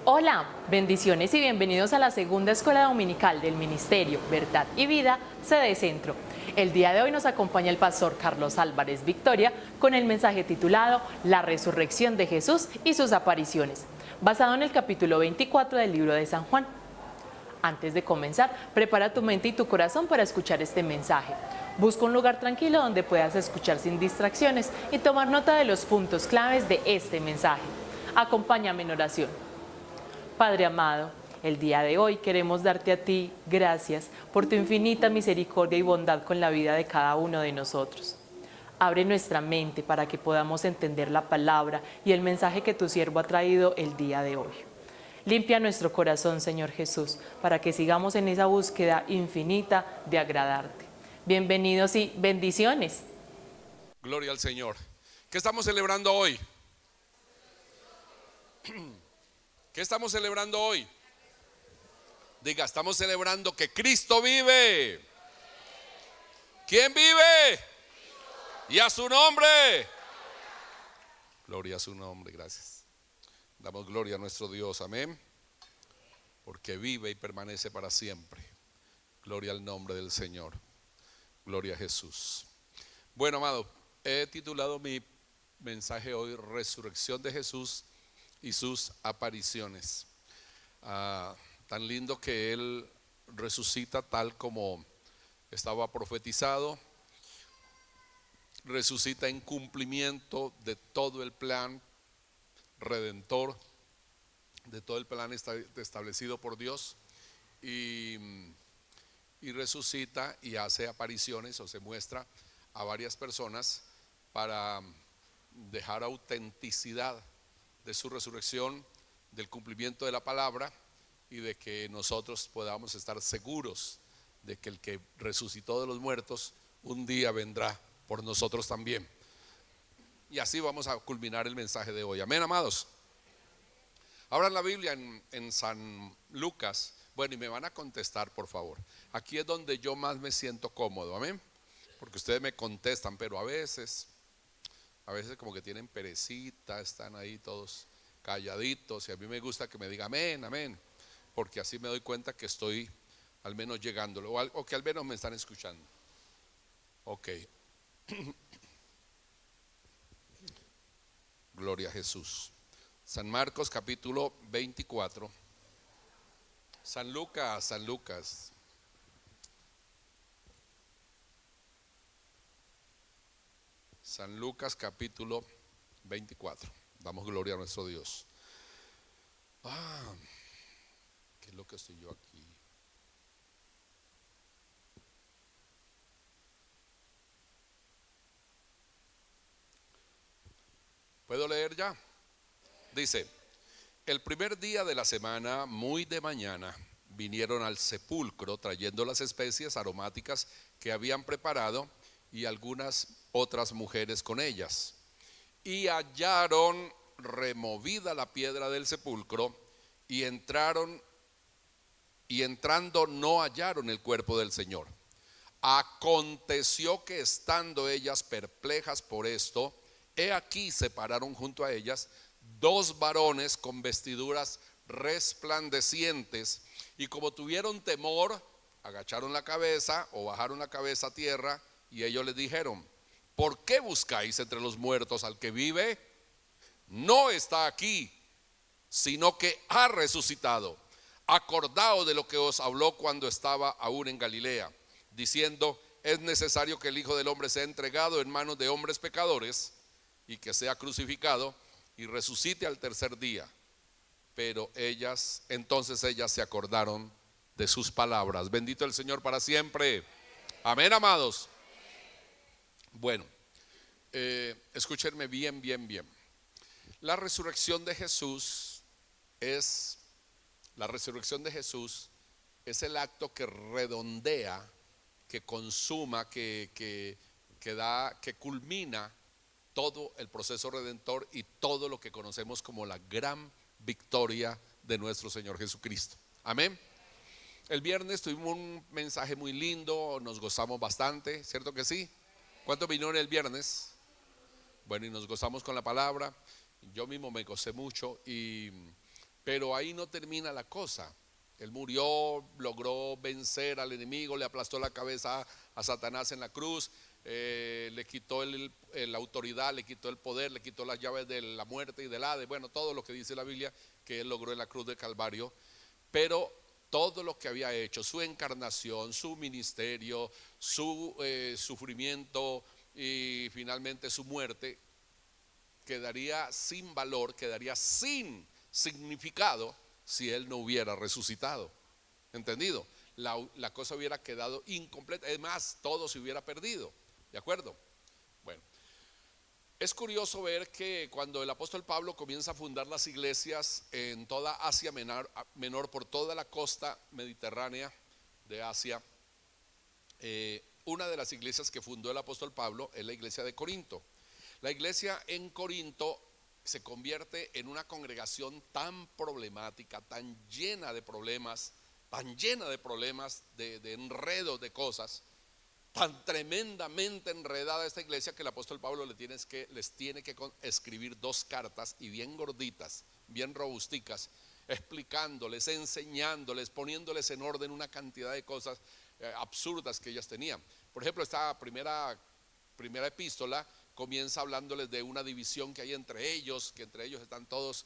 Hola, bendiciones y bienvenidos a la segunda escuela dominical del Ministerio Verdad y Vida, sede Centro. El día de hoy nos acompaña el pastor Carlos Álvarez Victoria con el mensaje titulado La resurrección de Jesús y sus apariciones, basado en el capítulo 24 del libro de San Juan. Antes de comenzar, prepara tu mente y tu corazón para escuchar este mensaje. Busca un lugar tranquilo donde puedas escuchar sin distracciones y tomar nota de los puntos claves de este mensaje. Acompáñame en oración. Padre amado, el día de hoy queremos darte a ti gracias por tu infinita misericordia y bondad con la vida de cada uno de nosotros. Abre nuestra mente para que podamos entender la palabra y el mensaje que tu siervo ha traído el día de hoy. Limpia nuestro corazón, Señor Jesús, para que sigamos en esa búsqueda infinita de agradarte. Bienvenidos y bendiciones. Gloria al Señor. ¿Qué estamos celebrando hoy? ¿Qué estamos celebrando hoy? Diga, estamos celebrando que Cristo vive. ¿Quién vive? Y a su nombre. Gloria a su nombre, gracias. Damos gloria a nuestro Dios, amén. Porque vive y permanece para siempre. Gloria al nombre del Señor. Gloria a Jesús. Bueno, amado, he titulado mi mensaje hoy Resurrección de Jesús y sus apariciones. Tan lindo que Él resucita tal como estaba profetizado, resucita en cumplimiento de todo el plan redentor, de todo el plan establecido por Dios, y resucita y hace apariciones o se muestra a varias personas para dejar autenticidad de su resurrección, del cumplimiento de la palabra y de que nosotros podamos estar seguros de que el que resucitó de los muertos un día vendrá por nosotros también. Y así vamos a culminar el mensaje de hoy. Amén, amados. Abran la Biblia en San Lucas. Bueno, y me van a contestar, por favor. Aquí es donde yo más me siento cómodo, amén. Porque ustedes me contestan, pero a veces como que tienen perecita, están ahí todos calladitos, y a mí me gusta que me diga amén, amén, porque así me doy cuenta que estoy al menos llegándolo, o que al menos me están escuchando. Ok. Gloria a Jesús. San Marcos capítulo 24. San Lucas. San Lucas capítulo 24. Damos gloria a nuestro Dios. ¿Qué es lo que estoy yo aquí? ¿Puedo leer ya? Dice: el primer día de la semana, muy de mañana, vinieron al sepulcro trayendo las especies aromáticas que habían preparado y algunas otras mujeres con ellas. Y hallaron removida la piedra del sepulcro y entrando no hallaron el cuerpo del Señor. Aconteció que estando ellas perplejas por esto, he aquí se pararon junto a ellas dos varones con vestiduras resplandecientes, y como tuvieron temor, agacharon la cabeza o bajaron la cabeza a tierra, y ellos les dijeron: ¿por qué buscáis entre los muertos al que vive? No está aquí, sino que ha resucitado. Acordaos de lo que os habló cuando estaba aún en Galilea, diciendo: es necesario que el Hijo del Hombre sea entregado en manos de hombres pecadores y que sea crucificado y resucite al tercer día. Pero entonces ellas se acordaron de sus palabras. Bendito el Señor para siempre. Amén, amados. Bueno, escúchenme bien. La resurrección de Jesús es el acto que redondea, que consuma, que culmina todo el proceso redentor y todo lo que conocemos como la gran victoria de nuestro Señor Jesucristo. Amén. El viernes tuvimos un mensaje muy lindo, nos gozamos bastante, ¿cierto que sí? ¿Cuántos vinieron el viernes? Bueno, y nos gozamos con la palabra. Yo mismo me gocé mucho y Pero ahí no termina la cosa. Él murió, logró vencer al enemigo, le aplastó la cabeza a Satanás en la cruz, le quitó la autoridad, le quitó el poder, le quitó las llaves de la muerte y del Hades, bueno, todo lo que dice la Biblia que él logró en la cruz del Calvario. Pero todo lo que había hecho, su encarnación, su ministerio, su sufrimiento y finalmente su muerte, quedaría sin valor, quedaría sin significado si él no hubiera resucitado. ¿Entendido? La cosa hubiera quedado incompleta, es más, todo se hubiera perdido. ¿De acuerdo? Bueno, es curioso ver que cuando el apóstol Pablo comienza a fundar las iglesias en toda Asia Menor, por toda la costa mediterránea de Asia, una de las iglesias que fundó el apóstol Pablo es la iglesia de Corinto. La iglesia en Corinto se convierte en una congregación tan problemática, tan llena de problemas, de enredos de cosas, tan tremendamente enredada esta iglesia, que el apóstol Pablo les tiene que escribir 2 cartas, y bien gorditas, bien robusticas, explicándoles, enseñándoles, poniéndoles en orden una cantidad de cosas absurdas que ellas tenían. Por ejemplo, esta primera epístola comienza hablándoles de una división que hay entre ellos, que entre ellos están todos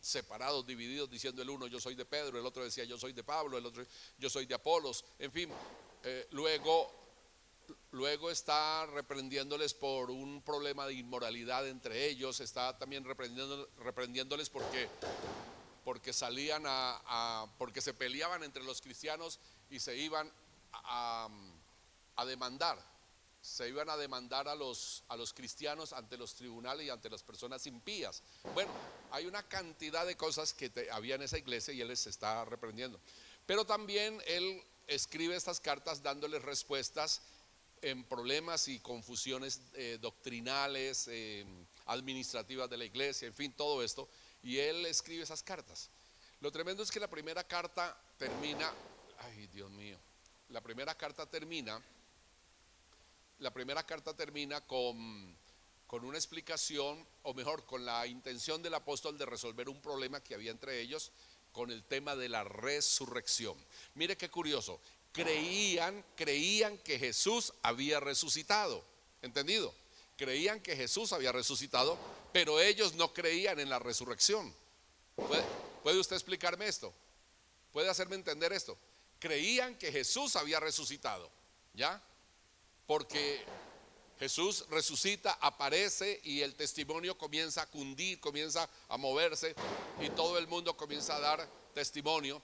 separados, divididos, diciendo el uno: yo soy de Pedro, el otro decía: yo soy de Pablo, el otro: yo soy de Apolos. En fin, luego está reprendiéndoles por un problema de inmoralidad entre ellos. Está también reprendiéndoles porque salían porque se peleaban entre los cristianos y se iban a demandar. Se iban a demandar a los cristianos ante los tribunales y ante las personas impías. Bueno, hay una cantidad de cosas que había en esa iglesia y él les está reprendiendo. Pero también él escribe estas cartas dándoles respuestas en problemas y confusiones doctrinales, administrativas de la iglesia, en fin, todo esto. Y él escribe esas cartas. Lo tremendo es que la primera carta termina, ay Dios mío, la primera carta termina con una explicación, o mejor, con la intención del apóstol de resolver un problema que había entre ellos con el tema de la resurrección. Mire qué curioso, creían que Jesús había resucitado. ¿Entendido? Creían que Jesús había resucitado, pero ellos no creían en la resurrección. ¿Puede usted explicarme esto? ¿Puede hacerme entender esto? Creían que Jesús había resucitado, ¿ya? Porque Jesús resucita, aparece, y el testimonio comienza a cundir, comienza a moverse, y todo el mundo comienza a dar testimonio.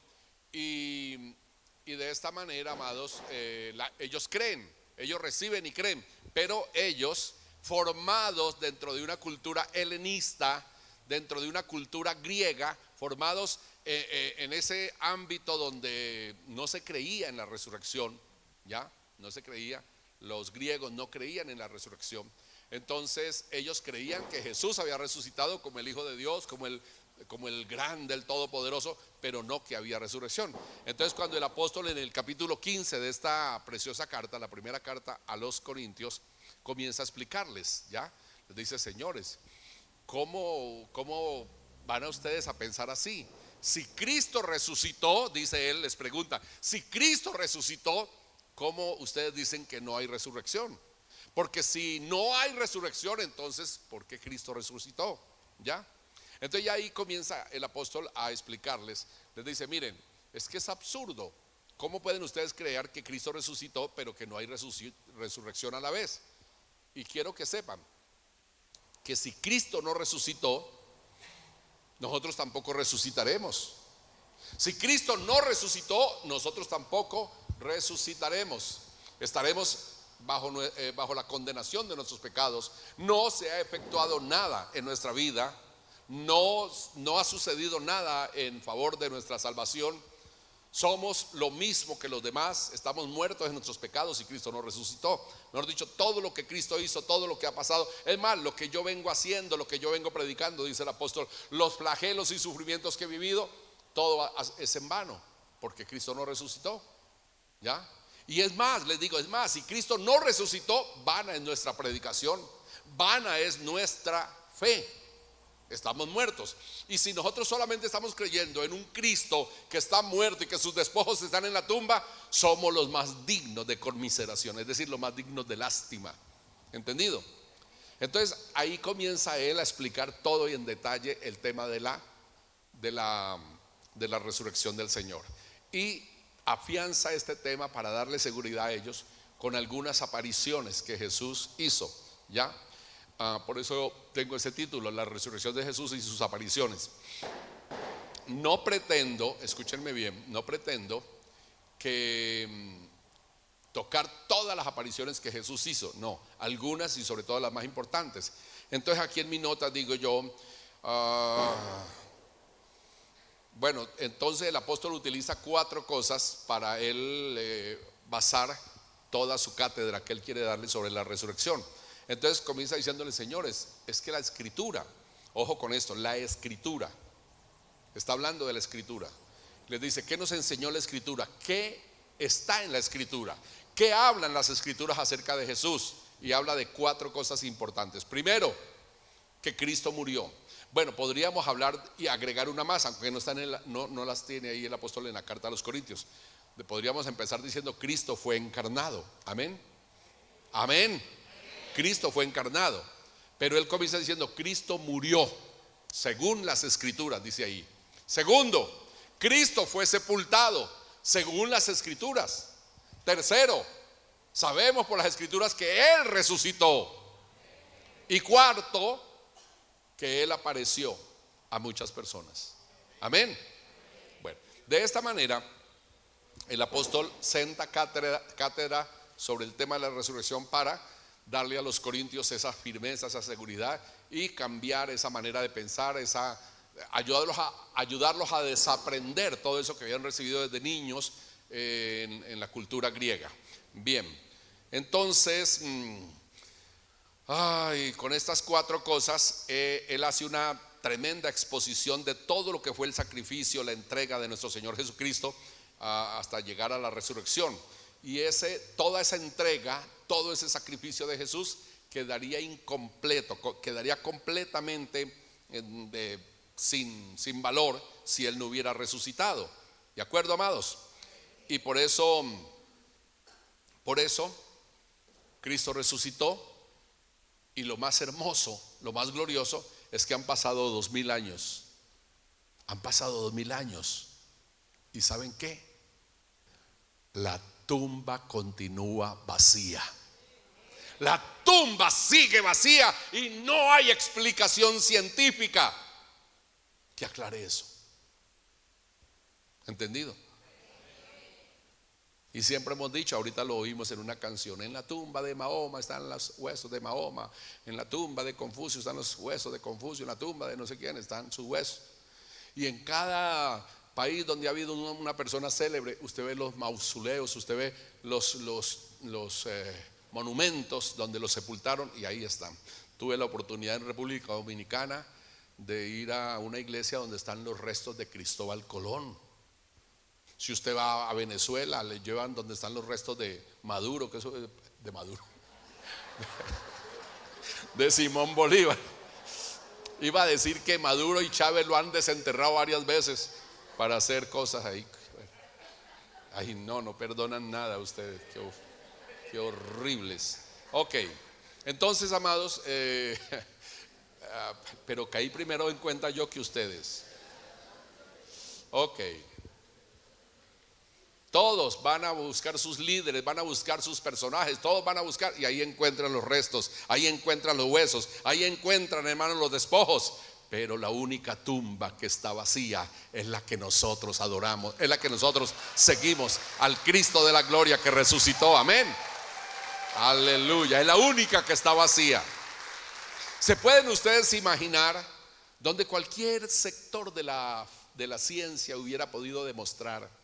Y de esta manera, amados, ellos creen, ellos reciben y creen, pero ellos, formados dentro de una cultura helenista, dentro de una cultura griega, formados en ese ámbito donde no se creía en la resurrección, ¿ya? No se creía. Los griegos no creían en la resurrección. Entonces ellos creían que Jesús había resucitado como el Hijo de Dios, como el grande, el todopoderoso, pero no que había resurrección. Entonces, cuando el apóstol en el capítulo 15 de esta preciosa carta, la primera carta a los Corintios, comienza a explicarles, ¿ya? Les dice: señores, ¿cómo van a ustedes a pensar así? Si Cristo resucitó, dice él, les pregunta: si Cristo resucitó, ¿cómo ustedes dicen que no hay resurrección? Porque si no hay resurrección, entonces ¿por qué Cristo resucitó? ¿Ya? Entonces ya ahí comienza el apóstol a explicarles. Les dice: miren, es que es absurdo. ¿Cómo pueden ustedes creer que Cristo resucitó pero que no hay resurrección a la vez? Y quiero que sepan que si Cristo no resucitó, nosotros tampoco resucitaremos. Si Cristo no resucitó, nosotros tampoco resucitaremos. Estaremos bajo la condenación de nuestros pecados. No se ha efectuado nada en nuestra vida, no ha sucedido nada en favor de nuestra salvación. Somos lo mismo que los demás, estamos muertos en nuestros pecados y Cristo no resucitó. Mejor dicho, todo lo que Cristo hizo, todo lo que ha pasado, es más, lo que yo vengo haciendo, lo que yo vengo predicando, dice el apóstol, los flagelos y sufrimientos que he vivido, todo es en vano, porque Cristo no resucitó. ¿Ya? Y es más, les digo, es más, si Cristo no resucitó, vana es nuestra predicación, vana es nuestra fe. estamos muertos. Y si nosotros solamente estamos creyendo en un Cristo que está muerto y que sus despojos están en la tumba, somos los más dignos de conmiseración, es decir, los más dignos de lástima. ¿Entendido? Entonces ahí comienza él a explicar todo y en detalle el tema de la resurrección del Señor, y afianza este tema para darle seguridad a ellos con algunas apariciones que Jesús hizo. ¿Ya? Por eso tengo ese título, la resurrección de Jesús y sus apariciones. No pretendo, escúchenme bien, no pretendo que tocar todas las apariciones que Jesús hizo, no, algunas y sobre todo las más importantes. Entonces aquí en mi nota digo yo, bueno, entonces el apóstol utiliza 4 cosas para él basar toda su cátedra que él quiere darle sobre la resurrección. Entonces comienza diciéndole: señores, es que la escritura, ojo con esto, la escritura, está hablando de la escritura. Les dice: ¿qué nos enseñó la escritura? ¿Qué está en la escritura? ¿Qué hablan las escrituras acerca de Jesús? Y habla de 4 cosas importantes. Primero, que Cristo murió. Bueno, podríamos hablar y agregar una más, aunque no están no las tiene ahí el apóstol en la carta a los Corintios. Podríamos empezar diciendo: Cristo fue encarnado. Amén. Amén. Cristo fue encarnado. Pero él comienza diciendo: Cristo murió según las escrituras, dice ahí. Segundo, Cristo fue sepultado según las escrituras. Tercero, sabemos por las escrituras que él resucitó. Y cuarto, que él apareció a muchas personas. Amén. Bueno, de esta manera el apóstol senta cátedra sobre el tema de la resurrección para darle a los corintios esa firmeza, esa seguridad, y cambiar esa manera de pensar, ayudarlos a desaprender todo eso que habían recibido desde niños en la cultura griega. Bien, entonces con estas 4 cosas él hace una tremenda exposición de todo lo que fue el sacrificio, la entrega de nuestro Señor Jesucristo hasta llegar a la resurrección. Y toda esa entrega, todo ese sacrificio de Jesús quedaría incompleto, quedaría completamente sin valor si él no hubiera resucitado. ¿De acuerdo, amados? Y por eso Cristo resucitó. Y lo más hermoso, lo más glorioso es que han pasado 2000 años. Han pasado 2000 años. ¿Y saben qué? La tumba continúa vacía. La tumba sigue vacía y no hay explicación científica que aclare eso. ¿Entendido? Y siempre hemos dicho, ahorita lo oímos en una canción: en la tumba de Mahoma están los huesos de Mahoma, en la tumba de Confucio están los huesos de Confucio, en la tumba de no sé quién están sus huesos. Y en cada país donde ha habido una persona célebre, usted ve los mausoleos, usted ve los monumentos donde los sepultaron, y ahí están. Tuve la oportunidad en República Dominicana de ir a una iglesia donde están los restos de Cristóbal Colón. Si usted va a Venezuela, le llevan donde están los restos de Maduro, que eso de Maduro, de Simón Bolívar. Iba a decir que Maduro y Chávez lo han desenterrado varias veces para hacer cosas ahí. Ay, no perdonan nada ustedes. Qué horribles. Ok, entonces, amados, pero caí primero en cuenta yo que ustedes. Ok. Todos van a buscar sus líderes, van a buscar sus personajes, todos van a buscar, y ahí encuentran los restos, ahí encuentran los huesos, ahí encuentran, hermanos, los despojos. Pero la única tumba que está vacía es la que nosotros adoramos, es la que nosotros seguimos, al Cristo de la gloria que resucitó. Amén. Aleluya. Es la única que está vacía. ¿Se pueden ustedes imaginar donde cualquier sector de la ciencia hubiera podido demostrar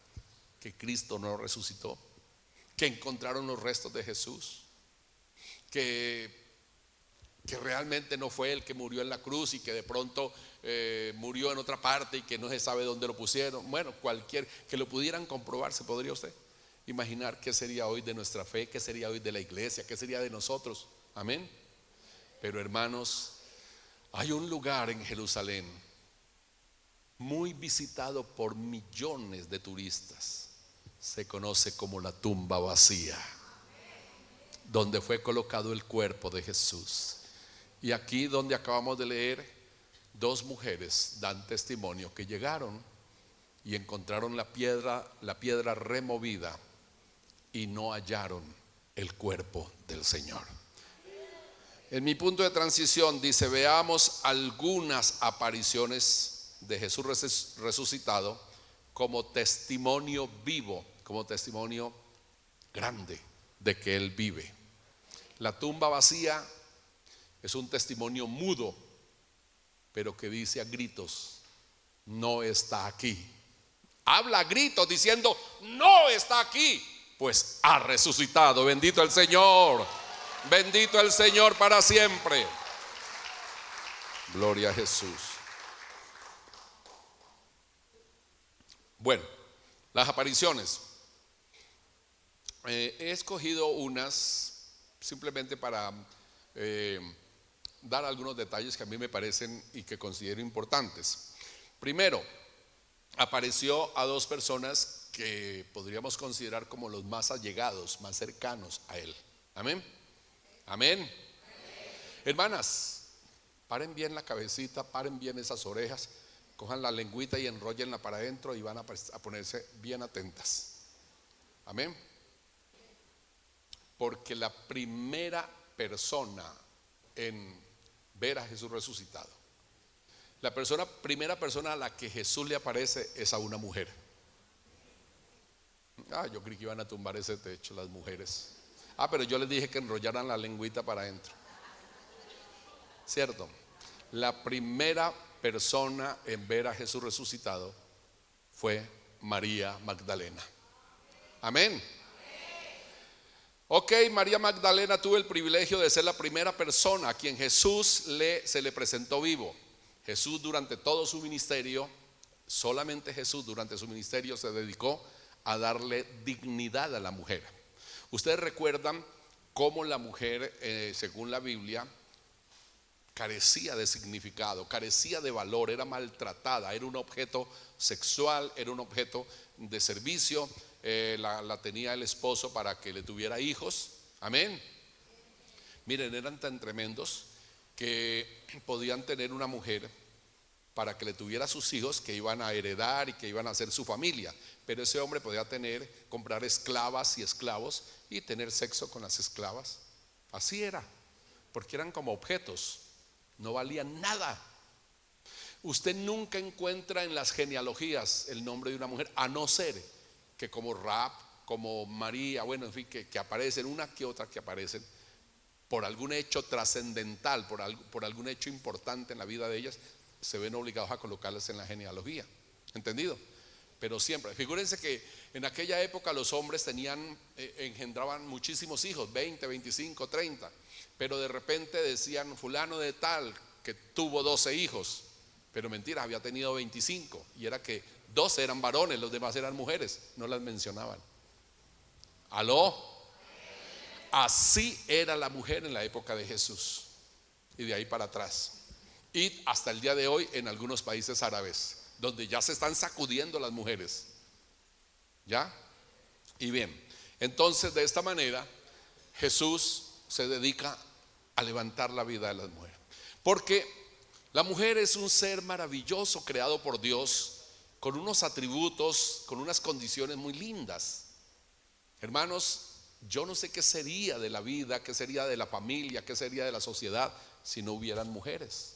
que Cristo no resucitó, que encontraron los restos de Jesús, que realmente no fue el que murió en la cruz y que de pronto murió en otra parte y que no se sabe dónde lo pusieron? Bueno, que lo pudieran comprobar. ¿Se podría usted imaginar qué sería hoy de nuestra fe, qué sería hoy de la iglesia, qué sería de nosotros? Amén. Pero hermanos, Hay un lugar en Jerusalén muy visitado por millones de turistas. Se conoce como la tumba vacía, donde fue colocado el cuerpo de Jesús. Y aquí donde acabamos de leer, dos mujeres dan testimonio que llegaron y encontraron la piedra removida y no hallaron el cuerpo del Señor. En mi punto de transición dice: veamos algunas apariciones de Jesús resucitado como testimonio vivo, como testimonio grande de que Él vive. La tumba vacía es un testimonio mudo, pero que dice a gritos: no está aquí. Habla a gritos diciendo: no está aquí, pues ha resucitado. Bendito el Señor, bendito el Señor para siempre. Gloria a Jesús. Bueno, las apariciones. He escogido unas simplemente para dar algunos detalles que a mí me parecen y que considero importantes. Primero, apareció a dos personas que podríamos considerar como los más allegados, más cercanos a Él. Amén. Amén. Hermanas, paren bien la cabecita, paren bien esas orejas, cojan la lengüita y enróllenla para adentro y van a ponerse bien atentas. Amén. Porque la primera persona en ver a Jesús resucitado, primera persona a la que Jesús le aparece es a una mujer. Yo creí que iban a tumbar ese techo las mujeres. Pero yo les dije que enrollaran la lengüita para adentro. ¿Cierto? La primera persona en ver a Jesús resucitado fue María Magdalena. Amén. Ok, María Magdalena tuvo el privilegio de ser la primera persona a quien Jesús se le presentó vivo. Jesús durante todo su ministerio, solamente Jesús durante su ministerio se dedicó a darle dignidad a la mujer. Ustedes recuerdan cómo la mujer, según la Biblia, carecía de significado, carecía de valor, era maltratada, era un objeto sexual, era un objeto de servicio. La tenía el esposo para que le tuviera hijos. Amén. Miren, eran tan tremendos que podían tener una mujer para que le tuviera sus hijos que iban a heredar y que iban a ser su familia, pero ese hombre podía comprar esclavas y esclavos y tener sexo con las esclavas. Así era, porque eran como objetos, no valían nada. Usted nunca encuentra en las genealogías el nombre de una mujer, a no ser que como Rahab, como María, bueno, en fin, que aparecen, una que otra que aparecen por algún hecho trascendental, por algún hecho importante en la vida de ellas, se ven obligados a colocarlas en la genealogía. ¿Entendido? Pero siempre, figúrense que en aquella época los hombres engendraban muchísimos hijos, 20, 25, 30, pero de repente decían fulano de tal que tuvo 12 hijos, pero mentira, había tenido 25, y era que 12 eran varones, los demás eran mujeres, no las mencionaban. ¿Aló? Así era la mujer en la época de Jesús y de ahí para atrás, y hasta el día de hoy en algunos países árabes, donde ya se están sacudiendo las mujeres. ¿Ya? Y bien, entonces de esta manera Jesús se dedica a levantar la vida de las mujeres, porque la mujer es un ser maravilloso creado por Dios, con unos atributos, con unas condiciones muy lindas. Hermanos, yo no sé qué sería de la vida, qué sería de la familia, qué sería de la sociedad si no hubieran mujeres.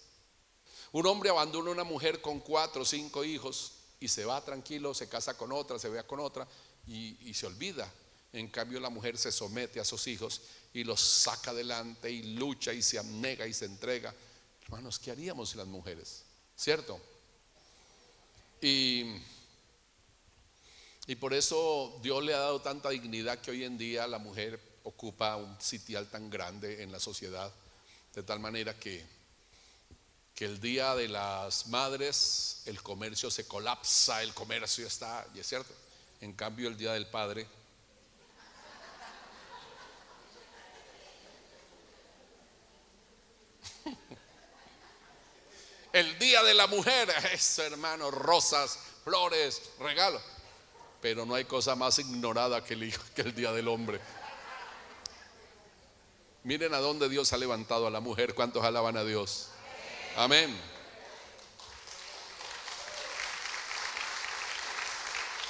Un hombre abandona a una mujer con 4 o 5 hijos y se va tranquilo, se casa con otra, se ve con otra y se olvida. En cambio la mujer se somete a sus hijos y los saca adelante y lucha y se abnega y se entrega. Hermanos, ¿qué haríamos si las mujeres? ¿Cierto? Y por eso Dios le ha dado tanta dignidad que hoy en día la mujer ocupa un sitial tan grande en la sociedad, de tal manera que el día de las madres el comercio se colapsa, el comercio está, y es cierto. En cambio el día del padre el día de la mujer, eso, hermano, rosas, flores, regalos. Pero no hay cosa más ignorada que el día del hombre. Miren a dónde Dios ha levantado a la mujer. ¿Cuántos alaban a Dios? Amén.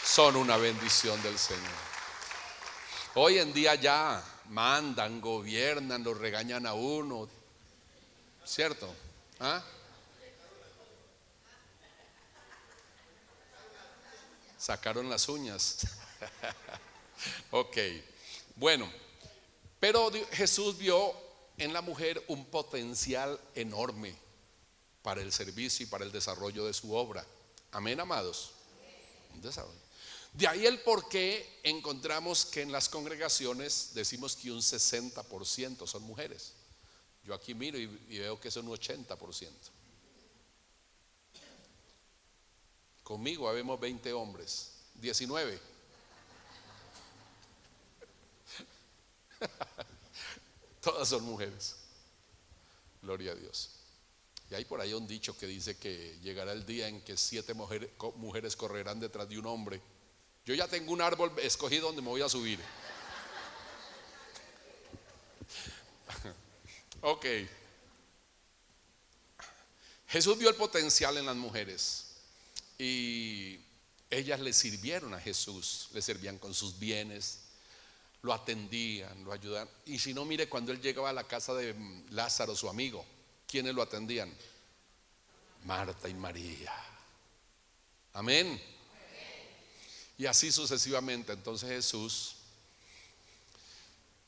Son una bendición del Señor. Hoy en día ya mandan, gobiernan, los regañan a uno, ¿cierto? ¿Ah? Sacaron las uñas. Ok, bueno, pero Jesús vio en la mujer un potencial enorme para el servicio y para el desarrollo de su obra. Amén, amados. Un desarrollo. De ahí el por qué encontramos que en las congregaciones decimos que un 60% son mujeres. Yo aquí miro y veo que son un 80%. Conmigo habemos 20 hombres, 19. Todas son mujeres. Gloria a Dios. Y hay por ahí un dicho que dice que llegará el día en que 7 mujeres correrán detrás de un hombre. Yo ya tengo un árbol escogido donde me voy a subir. Ok. Jesús vio el potencial en las mujeres y ellas le sirvieron a Jesús, le servían con sus bienes, lo atendían, lo ayudaban. Y si no, mire, cuando él llegaba a la casa de Lázaro, su amigo, ¿quiénes lo atendían? Marta y María. Amén. Y así sucesivamente. Entonces Jesús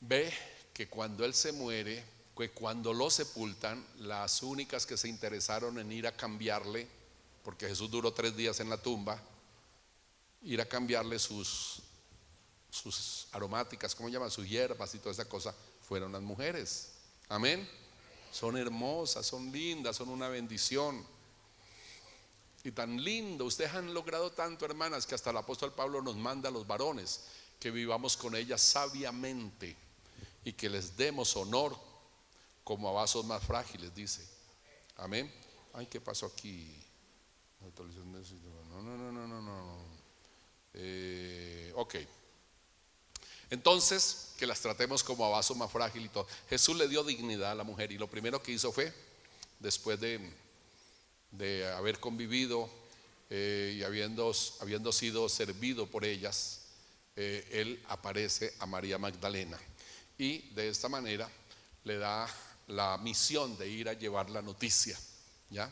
ve que cuando él se muere, que cuando lo sepultan, las únicas que se interesaron en ir a cambiarle, porque Jesús duró 3 días en la tumba, ir a cambiarle sus aromáticas, ¿cómo llaman? Sus hierbas y toda esa cosa, fueron las mujeres. Amén. Son hermosas, son lindas, son una bendición. Y tan lindo, ustedes han logrado tanto, hermanas, que hasta el apóstol Pablo nos manda a los varones que vivamos con ellas sabiamente y que les demos honor como a vasos más frágiles, dice. Amén. Ay, ¿qué pasó aquí? No. Ok. Entonces, que las tratemos como a vaso más frágil y todo. Jesús le dio dignidad a la mujer y lo primero que hizo fue, después de haber convivido y habiendo sido servido por ellas, él aparece a María Magdalena y de esta manera le da la misión de ir a llevar la noticia, ¿ya?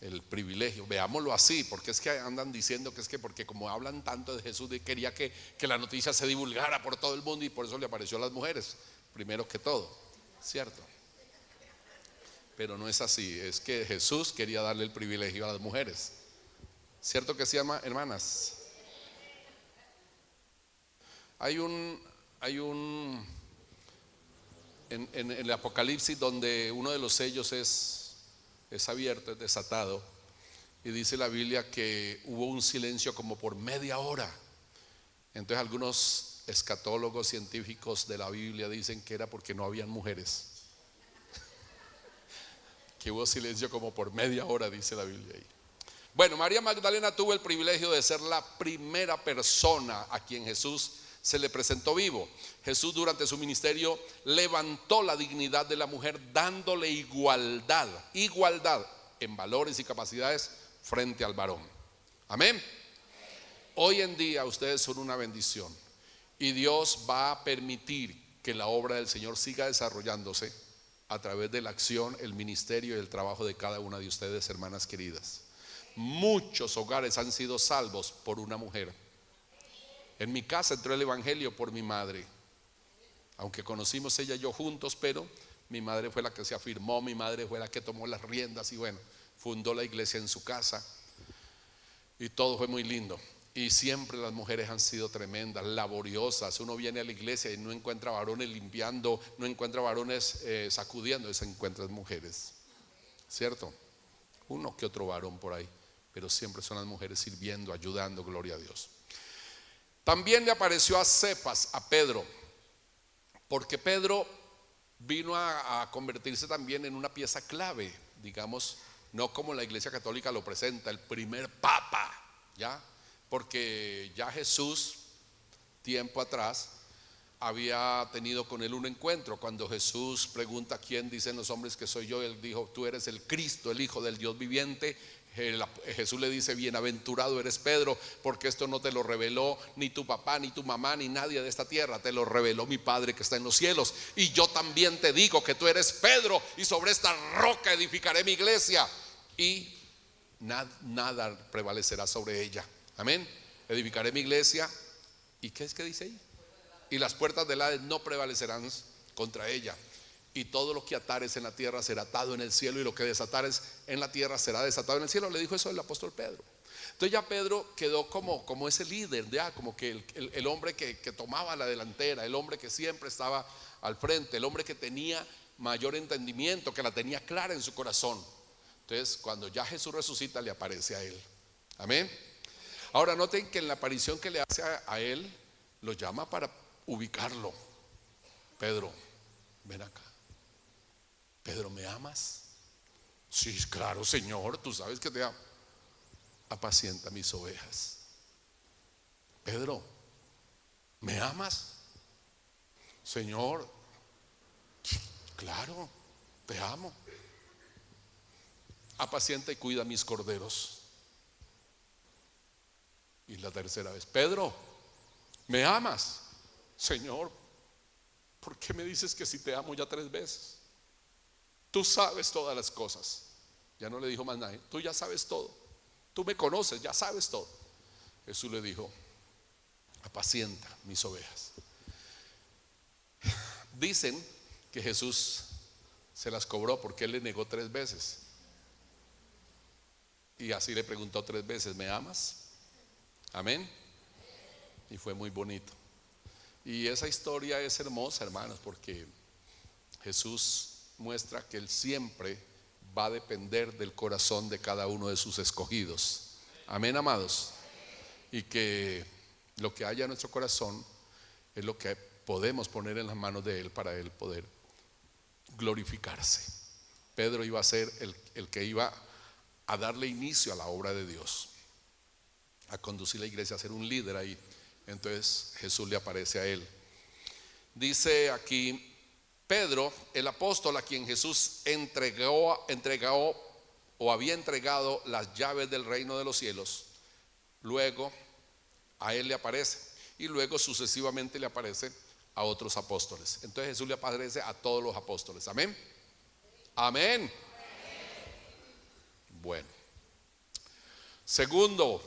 El privilegio, veámoslo así, porque es que andan diciendo que es que porque como hablan tanto de Jesús, quería que la noticia se divulgara por todo el mundo y por eso le apareció a las mujeres, primero que todo, ¿cierto? Pero no es así, es que Jesús quería darle el privilegio a las mujeres. ¿Cierto que sí, hermanas? Hay un en el Apocalipsis donde uno de los sellos es abierto, es desatado, y dice la Biblia que hubo un silencio como por media hora. Entonces algunos escatólogos científicos de la Biblia dicen que era porque no habían mujeres. Que hubo silencio como por media hora, dice la Biblia ahí. Bueno, María Magdalena tuvo el privilegio de ser la primera persona a quien Jesús se le presentó vivo. Jesús durante su ministerio levantó la dignidad de la mujer, dándole igualdad en valores y capacidades frente al varón. Amén. Hoy en día ustedes son una bendición y Dios va a permitir que la obra del Señor siga desarrollándose a través de la acción, el ministerio y el trabajo de cada una de ustedes, hermanas queridas. Muchos hogares han sido salvos por una mujer. En mi casa entró el evangelio por mi madre, aunque conocimos ella y yo juntos, pero mi madre fue la que se afirmó, mi madre fue la que tomó las riendas y bueno, fundó la iglesia en su casa y todo fue muy lindo. Y siempre las mujeres han sido tremendas, laboriosas. Uno viene a la iglesia y no encuentra varones limpiando, no encuentra varones sacudiendo, se encuentran mujeres, ¿cierto? Uno que otro varón por ahí, pero siempre son las mujeres sirviendo, ayudando, gloria a Dios. También le apareció a Cefas, a Pedro, porque Pedro vino a convertirse también en una pieza clave, digamos, no como la Iglesia Católica lo presenta, el primer papa, ¿ya? Porque ya Jesús, tiempo atrás, había tenido con él un encuentro. Cuando Jesús pregunta quién dicen los hombres que soy yo, él dijo: tú eres el Cristo, el Hijo del Dios viviente. Jesús le dice: bienaventurado eres Pedro, porque esto no te lo reveló ni tu papá, ni tu mamá, ni nadie de esta tierra, te lo reveló mi Padre que está en los cielos. Y yo también te digo que tú eres Pedro, y sobre esta roca edificaré mi iglesia, y nada prevalecerá sobre ella. Amén. Edificaré mi iglesia. ¿Y qué es que dice ahí? Y las puertas del Hades no prevalecerán contra ella. Y todo lo que atares en la tierra será atado en el cielo, y lo que desatares en la tierra será desatado en el cielo. Le dijo eso el apóstol Pedro. Entonces ya Pedro quedó como ese líder, ya como que el hombre que tomaba la delantera, el hombre que siempre estaba al frente, el hombre que tenía mayor entendimiento, que la tenía clara en su corazón. Entonces cuando ya Jesús resucita, le aparece a él. Amén. Ahora noten que en la aparición que le hace a él, lo llama para ubicarlo. Pedro, ven acá. Pedro, ¿me amas? Sí, claro, Señor, tú sabes que te amo. Apacienta mis ovejas. Pedro, ¿me amas? Señor, claro, te amo. Apacienta y cuida mis corderos. Y la tercera vez: Pedro, ¿me amas? Señor, ¿por qué me dices que si te amo ya 3 veces? Tú sabes todas las cosas. Ya no le dijo más nadie: tú ya sabes todo, tú me conoces, ya sabes todo. Jesús le dijo: apacienta mis ovejas. Dicen que Jesús se las cobró porque él le negó 3 veces. Y así le preguntó 3 veces: ¿me amas? Amén. Y fue muy bonito. Y esa historia es hermosa, hermanos, porque Jesús muestra que él siempre va a depender del corazón de cada uno de sus escogidos. Amén, amados. Y que lo que haya en nuestro corazón es lo que podemos poner en las manos de él para él poder glorificarse. Pedro iba a ser el que iba a darle inicio a la obra de Dios, a conducir la iglesia, a ser un líder ahí. Entonces Jesús le aparece a él. Dice aquí: Pedro, el apóstol a quien Jesús entregó o había entregado las llaves del reino de los cielos, luego a él le aparece, y luego sucesivamente le aparece a otros apóstoles. Entonces Jesús le aparece a todos los apóstoles. Amén. Amén. Bueno, segundo,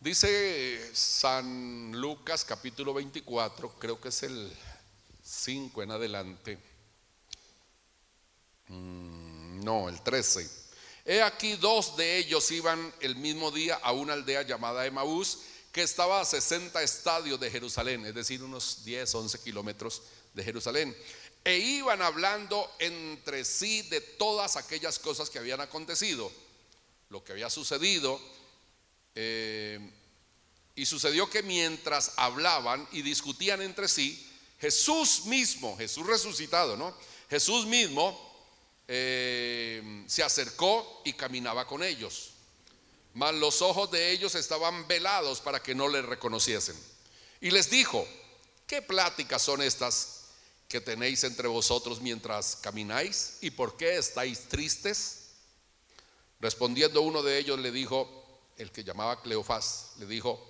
dice San Lucas capítulo 24, creo que es el 5 en adelante. No, el 13. He aquí 2 de ellos iban el mismo día a una aldea llamada Emaús, que estaba a 60 estadios de Jerusalén, es decir, unos 10, 11 kilómetros de Jerusalén. E iban hablando entre sí de todas aquellas cosas que habían acontecido, lo que había sucedido. Y sucedió que mientras hablaban y discutían entre sí, Jesús mismo, Jesús resucitado, ¿no? Jesús mismo se acercó y caminaba con ellos, mas los ojos de ellos estaban velados para que no le reconociesen. Y les dijo: ¿qué pláticas son estas que tenéis entre vosotros mientras camináis? ¿Y por qué estáis tristes? Respondiendo uno de ellos le dijo, el que llamaba Cleofás, le dijo: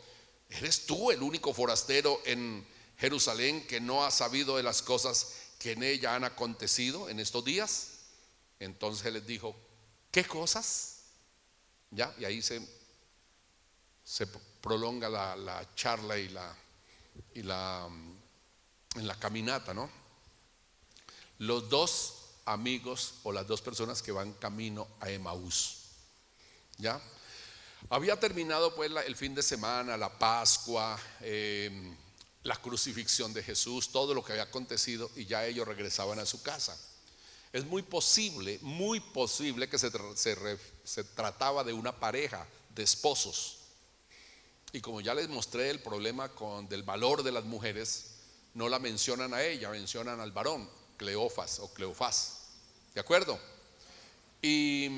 ¿eres tú el único forastero en Jerusalén que no ha sabido de las cosas que en ella han acontecido en estos días? Entonces les dijo: ¿qué cosas? Ya, y ahí se prolonga la charla y en la caminata, ¿no? Los 2 amigos o las 2 personas que van camino a Emaús. Ya había terminado pues el fin de semana, la Pascua, la crucifixión de Jesús, todo lo que había acontecido, y ya ellos regresaban a su casa. Es muy posible que se trataba de una pareja de esposos. Y como ya les mostré el problema del valor de las mujeres, no la mencionan a ella, mencionan al varón, Cleofás o Cleofás. ¿De acuerdo? Y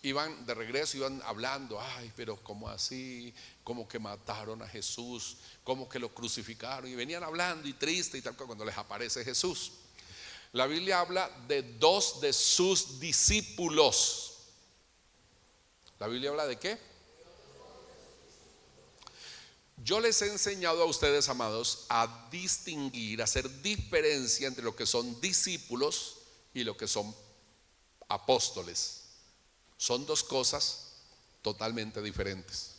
iban de regreso, iban hablando, ay, pero ¿cómo así? ¿Cómo que mataron a Jesús? ¿Cómo que lo crucificaron? Y venían hablando y triste y tal, cuando les aparece Jesús. La Biblia habla de dos de sus discípulos. ¿La Biblia habla de qué? Yo les he enseñado a ustedes, amados, a distinguir, a hacer diferencia entre lo que son discípulos y lo que son apóstoles. Son dos cosas totalmente diferentes.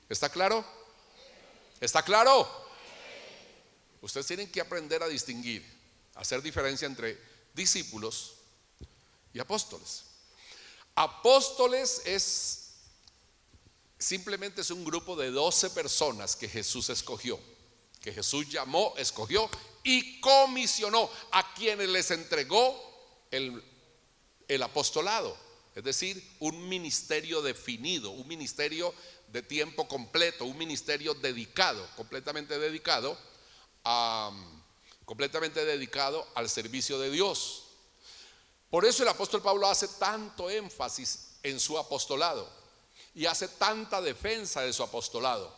¿Está claro? ¿Está claro? Ustedes tienen que aprender a distinguir, a hacer diferencia entre discípulos y apóstoles. Apóstoles simplemente es un grupo de 12 personas que Jesús escogió, que Jesús llamó, escogió y comisionó, a quienes les entregó el apostolado. Es decir, un ministerio definido, un ministerio de tiempo completo, un ministerio dedicado, completamente dedicado al servicio de Dios. Por eso el apóstol Pablo hace tanto énfasis en su apostolado y hace tanta defensa de su apostolado,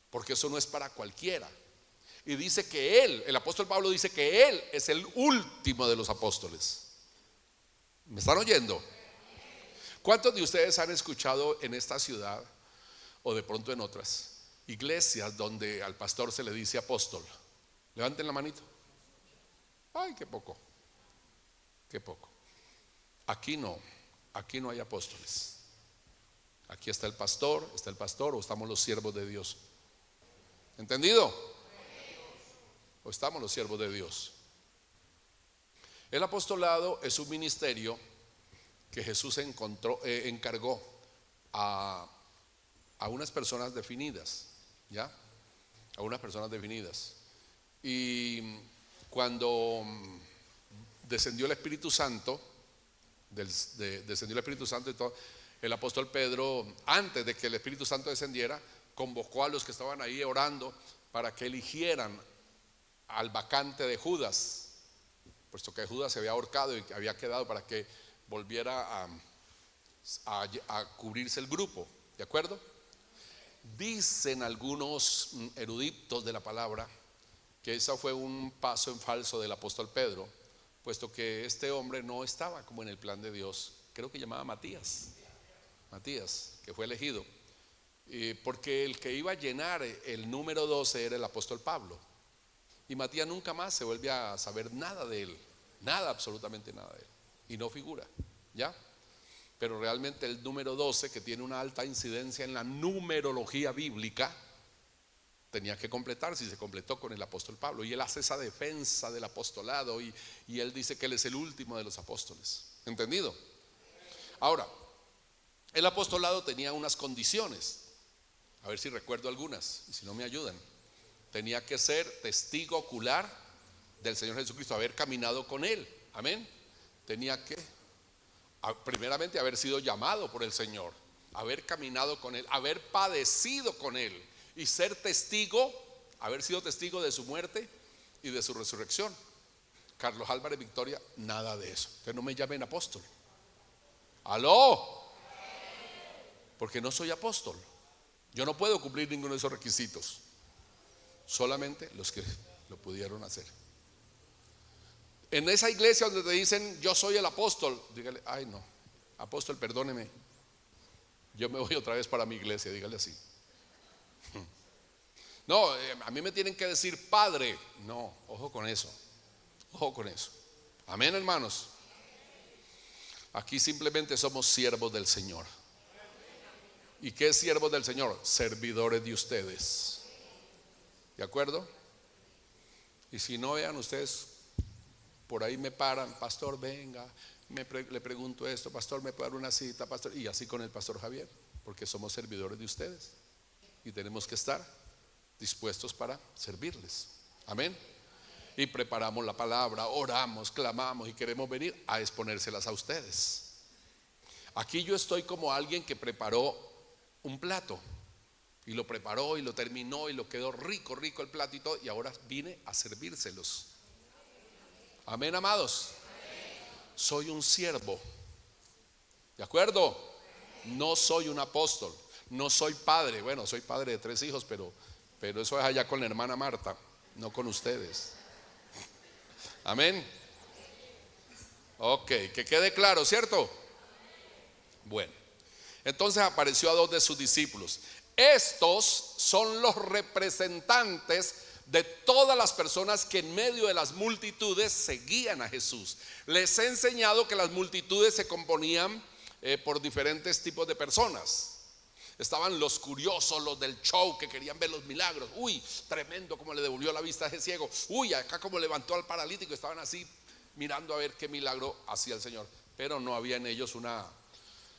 porque eso no es para cualquiera. Y dice que el apóstol Pablo dice que él es el último de los apóstoles. ¿Me están oyendo? ¿Cuántos de ustedes han escuchado en esta ciudad o de pronto en otras iglesias donde al pastor se le dice apóstol? Levanten la manito. Ay, qué poco. Qué poco. Aquí no hay apóstoles. Aquí está el pastor o estamos los siervos de Dios. ¿Entendido? O estamos los siervos de Dios. El apostolado es un ministerio que Jesús encargó a unas personas definidas, ¿ya? A unas personas definidas. Y cuando descendió el Espíritu Santo, y todo, el apóstol Pedro, antes de que el Espíritu Santo descendiera, convocó a los que estaban ahí orando para que eligieran al vacante de Judas, puesto que Judas se había ahorcado y había quedado para que volviera a cubrirse el grupo, ¿de acuerdo? Dicen algunos eruditos de la palabra que ese fue un paso en falso del apóstol Pedro, puesto que este hombre no estaba como en el plan de Dios. Creo que llamaba Matías, que fue elegido, porque el que iba a llenar el número 12 era el apóstol Pablo. Y Matías nunca más se vuelve a saber nada de él, nada, absolutamente nada de él, y no figura, ¿ya? Pero realmente el número 12, que tiene una alta incidencia en la numerología bíblica, tenía que completarse y se completó con el apóstol Pablo. Y él hace esa defensa del apostolado y él dice que él es el último de los apóstoles. ¿Entendido? Ahora, el apostolado tenía unas condiciones, a ver si recuerdo algunas, y si no me ayudan. Tenía que ser testigo ocular del Señor Jesucristo, haber caminado con Él, amén. Tenía que primeramente haber sido llamado por el Señor, haber caminado con Él, haber padecido con Él y ser testigo, haber sido testigo de su muerte y de su resurrección. Carlos Álvarez Victoria, nada de eso. Ustedes no me llamen apóstol. ¡Aló! Porque no soy apóstol. Yo no puedo cumplir ninguno de esos requisitos. Solamente los que lo pudieron hacer. En esa iglesia donde te dicen yo soy el apóstol, dígale, ay no, apóstol, perdóneme, yo me voy otra vez para mi iglesia, dígale así. No, a mí me tienen que decir padre. No, ojo con eso. Ojo con eso. Amén, hermanos. Aquí simplemente somos siervos del Señor. ¿Y qué es siervos del Señor? Servidores de ustedes. ¿De acuerdo? Y si no, vean ustedes, por ahí me paran, pastor, venga, le pregunto esto, pastor, me puede dar una cita, pastor, y así con el pastor Javier, porque somos servidores de ustedes y tenemos que estar dispuestos para servirles. Amén. Y preparamos la palabra, oramos, clamamos y queremos venir a exponérselas a ustedes. Aquí yo estoy como alguien que preparó un plato y lo preparó y lo terminó y lo quedó rico el platito, y ahora vine a servírselos. Amén, amados. Soy un siervo. ¿De acuerdo? No soy un apóstol, no soy padre. Bueno, soy padre de 3 hijos, pero eso es allá con la hermana Marta, no con ustedes. Amén. Ok, que quede claro, ¿cierto? Bueno, entonces apareció a 2 de sus discípulos. Estos son los representantes de todas las personas que en medio de las multitudes seguían a Jesús. Les he enseñado que las multitudes se componían por diferentes tipos de personas. Estaban los curiosos, los del show, que querían ver los milagros. Uy, tremendo como le devolvió la vista a ese ciego. Uy, acá como levantó al paralítico. Estaban así mirando a ver qué milagro hacía el Señor. Pero no había en ellos una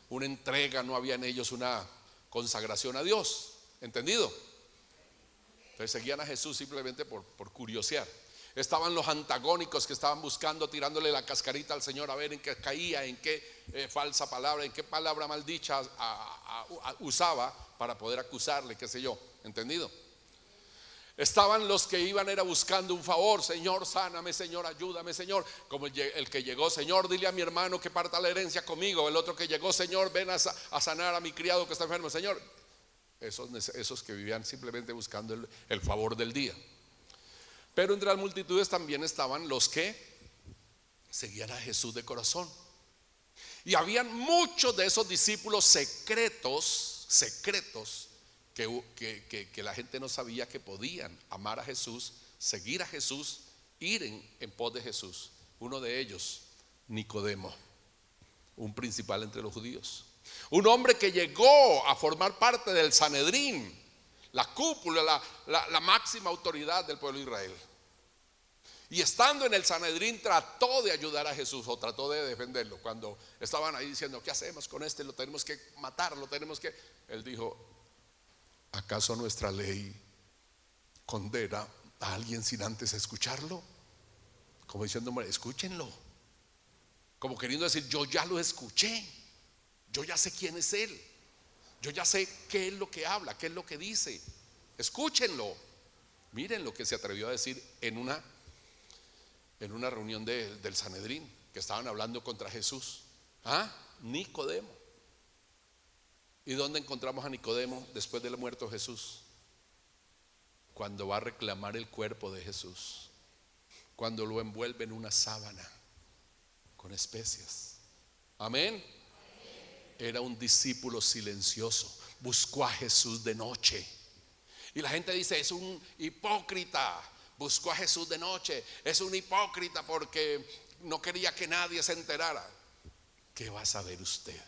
entrega, no había en ellos una consagración a Dios. ¿Entendido? Entonces seguían a Jesús simplemente por curiosear. Estaban los antagónicos que estaban buscando, tirándole la cascarita al Señor a ver en qué caía, en qué falsa palabra, en qué palabra maldicha usaba para poder acusarle, qué sé yo. ¿Entendido? Estaban los que iban era buscando un favor. Señor, sáname, Señor, ayúdame, Señor. Como el que llegó, Señor, dile a mi hermano que parta la herencia conmigo. El otro que llegó, Señor, ven a sanar a mi criado que está enfermo, Señor. Esos que vivían simplemente buscando el favor del día. Pero entre las multitudes también estaban los que seguían a Jesús de corazón. Y habían muchos de esos discípulos secretos que la gente no sabía que podían amar a Jesús, seguir a Jesús, ir en pos de Jesús. Uno de ellos, Nicodemo, un principal entre los judíos, un hombre que llegó a formar parte del Sanedrín, la cúpula, la máxima autoridad del pueblo de Israel. Y estando en el Sanedrín trató de ayudar a Jesús, o trató de defenderlo. Cuando estaban ahí diciendo, ¿qué hacemos con este? Lo tenemos que matar, Él dijo, ¿acaso nuestra ley condena a alguien sin antes escucharlo? Como diciendo, escúchenlo. Como queriendo decir, yo ya lo escuché, yo ya sé quién es él, yo ya sé qué es lo que habla, qué es lo que dice. Escúchenlo. Miren lo que se atrevió a decir en una reunión del Sanedrín, que estaban hablando contra Jesús. Nicodemo. ¿Y dónde encontramos a Nicodemo después del muerto Jesús? Cuando va a reclamar el cuerpo de Jesús, cuando lo envuelve en una sábana con especias. Amén. Era un discípulo silencioso, buscó a Jesús de noche. Y la gente dice, es un hipócrita. Buscó a Jesús de noche, es un hipócrita porque no quería que nadie se enterara. ¿Qué va a saber usted?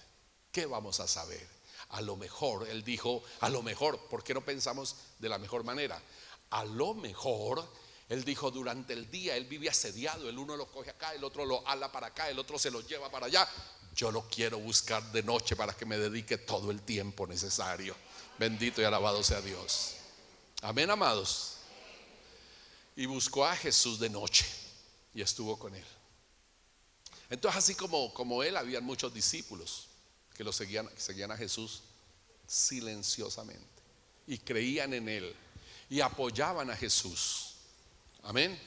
¿Qué vamos a saber? A lo mejor, él dijo, a lo mejor, ¿por qué no pensamos de la mejor manera? A lo mejor, él dijo, durante el día él vive asediado, el uno lo coge acá, el otro lo ala para acá, el otro se lo lleva para allá. Yo lo quiero buscar de noche para que me dedique todo el tiempo necesario. Bendito y alabado sea Dios. Amén, amados. Y buscó a Jesús de noche y estuvo con él. Entonces, así como él, habían muchos discípulos que seguían a Jesús silenciosamente y creían en él y apoyaban a Jesús. Amén.